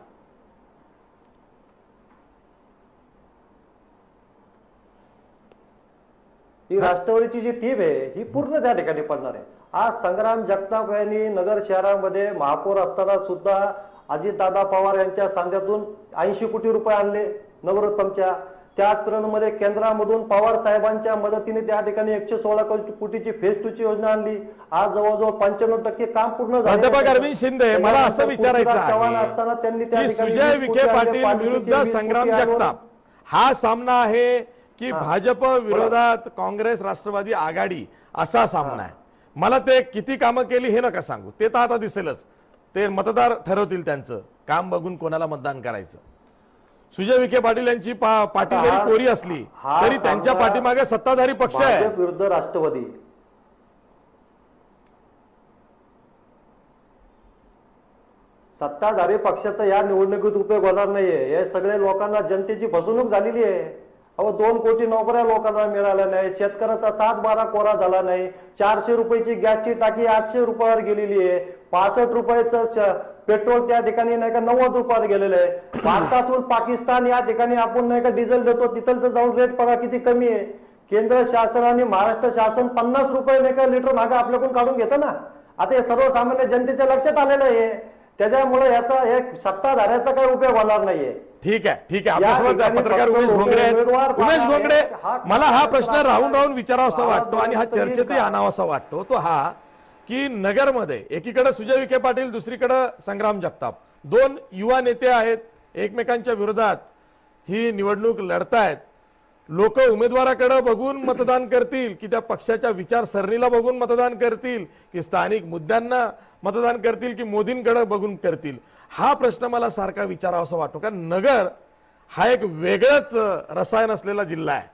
ही राष्ट्रवादीची जी टीम आहे ही पूर्ण त्या ठिकाणी पडणार आहे. आज संग्राम जगताप यांनी नगर शहरामध्ये महापौर असताना सुद्धा अजितदादा पवार यांच्या सांध्यातून 80 कोटी रुपये आणले नवरत्नच्या. त्याचप्रमाणे केंद्रामधून पवार साहेबांच्या मदतीने त्या ठिकाणी 116 कोटीची फेज 2 ची योजना आणली. आज जवळजवळ 95% काम पूर्ण झाले. प्राध्यापक अरविंद शिंदे, मला असं विचारायचं चव्हाण असताना आहे त्यांनी त्या की ठिकाणी सुजय 20 विखे कोटी आणले, पाटील पालिकेचे विरुद्ध 20 संग्राम कोटी आणले. जगताप हा सामना आहे की भाजप विरोधात काँग्रेस राष्ट्रवादी आघाडी असा सामना आहे. मला ते किती कामं केली हे नका सांगू, ते तर आता दिसेलच. ते मतदार ठरवतील त्यांचं काम बघून कोणाला मतदान करायचं. सुजय विखे पाटील यांची पाठी जरी कोरी असली तरी त्यांच्या पाठीमागे सत्ताधारी पक्ष आहे. भाजप विरुद्ध राष्ट्रवादी. सत्ताधारी पक्षाचा या निवडणुकीत उपयोग होणार नाहीये. हे सगळे लोकांना जनतेची फसवणूक झालेली आहे. 2 कोटी नोकऱ्या लोकांना मिळाल्या नाही. शेतकऱ्याचा 7-12 कोरा झाला नाही. 400 रुपयाची गॅसची टाकी 800 रुपयावर गेलेली आहे. 65 रुपयाचं पेट्रोल त्या ठिकाणी नाही का 90 रुपयावर गेलेलं आहे. भारतातून पाकिस्तान या ठिकाणी आपण नाही का डिझेल देतो, तिथं जाऊन रेट बघा किती कमी आहे. केंद्र शासन आणि महाराष्ट्र शासन 50 रुपये नाही का लिटर मागे आपल्याकडून काढून घेतं ना. आता हे सर्वसामान्य जनतेच्या लक्षात आलेलं आहे. त्याच्यामुळे याचा एक सत्ताधाऱ्याचा काही उपयोग होणार नाहीये. ठीक आहे, ठीक आहे. आपल्यासोबत पत्रकार उमेश घोंगडे आहेत. उमेश घोंगडे, मला हा प्रश्न राहून विचारावासा वाटतो आणि हा चर्चेतही आणावासा वाटतो, तो हा की नगरमध्ये एकीकडे सुजय विखे पाटील, दुसरीकडे संग्राम जगताप, 2 युवा नेते आहेत, एकमेकांच्या विरोधात ही निवडणूक लढतायत. लोक उमेदवाराकडे बघून मतदान करतील की त्या पक्षाच्या विचारसरणीला बघून मतदान करतील की स्थानिक मुद्द्यांना मतदान करतील की मोदींकडे बघून करतील, हा प्रश्न मला सारखा विचारावासा वाटतो. कारण नगर हा एक वेगळंच रसायन असलेला जिल्हा आहे.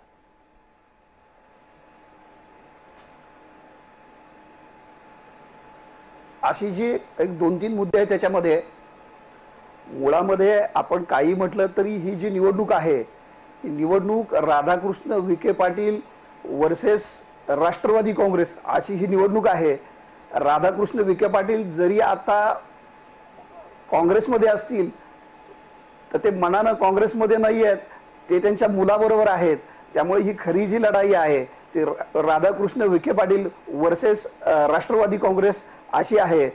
अशी जी एक 2-3 मुद्दे आहेत त्याच्यामध्ये मुळामध्ये आपण काही म्हटलं तरी ही जी निवडणूक आहे ही निवडणूक राधाकृष्ण विखे पाटील वर्सेस राष्ट्रवादी काँग्रेस अशी ही निवडणूक आहे. राधाकृष्ण विखे पाटील जरी आता काँग्रेसमध्ये असतील तर ते मनानं काँग्रेसमध्ये नाही आहेत, ते त्यांच्या मुलाबरोबर आहेत. त्यामुळे ही खरी जी लढाई आहे ती राधाकृष्ण विखे पाटील वर्सेस राष्ट्रवादी काँग्रेस अशी आहे.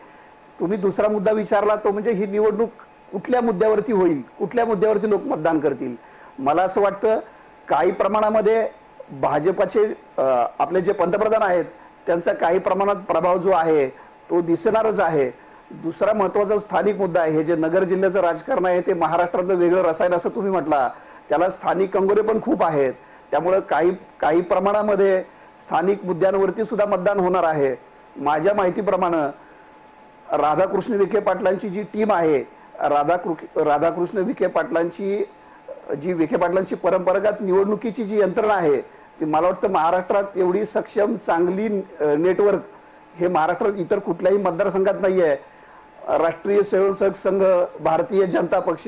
तुम्ही दुसरा मुद्दा विचारला तो म्हणजे ही निवडणूक कुठल्या मुद्द्यावरती होईल, कुठल्या मुद्द्यावरती लोक मतदान करतील. मला असं वाटतं काही प्रमाणामध्ये भाजपचे आपले जे पंतप्रधान आहेत त्यांचा काही प्रमाणात प्रभाव जो आहे तो दिसणारच आहे. दुसरा महत्वाचा स्थानिक मुद्दा आहे, हे जे नगर जिल्ह्याचं राजकारण आहे ते महाराष्ट्रातलं वेगळं रसायन असं तुम्ही म्हटला, त्याला स्थानिक कंगोरे पण खूप आहेत. त्यामुळे काही प्रमाणामध्ये स्थानिक मुद्द्यांवरती सुद्धा मतदान होणार आहे. माझ्या माहितीप्रमाणे राधाकृष्ण विखे पाटलांची जी टीम आहे, राधाकृष्ण विखे पाटलांची विखे पाटलांची परंपरागत निवडणुकीची जी यंत्रणा आहे ती मला वाटतं महाराष्ट्रात एवढी सक्षम चांगली नेटवर्क हे महाराष्ट्रात इतर कुठल्याही मतदारसंघात नाहीये. राष्ट्रीय स्वयंसेवक संघ, भारतीय जनता पक्ष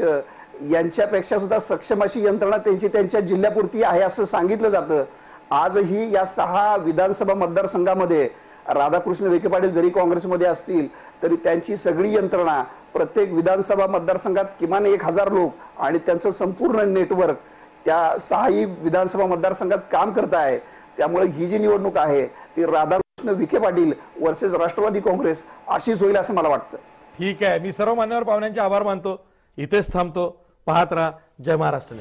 यांच्यापेक्षा सुद्धा सक्षम अशी यंत्रणा त्यांच्या जिल्ह्यापुरती आहे असं सांगितलं जातं. आजही या 6 विधानसभा मतदारसंघामध्ये राधाकृष्ण विखे पाटील जरी काँग्रेसमध्ये असतील तरी त्यांची सगळी यंत्रणा प्रत्येक विधानसभा मतदारसंघात किमान 1000 लोक आणि त्यांचं संपूर्ण नेटवर्क त्या 6 विधानसभा मतदारसंघात काम करत आहे. त्यामुळे ही जी निवडणूक आहे ती राधाकृष्ण विखे पाटील वर्सेस राष्ट्रवादी काँग्रेस अशीच होईल असं मला वाटतं. ठीक आहे, मी सर्व मान्यवर पाहुण्यांचे आभार मानतो. इथेच थांबतो. पाहत राहा जय महाराष्ट्र.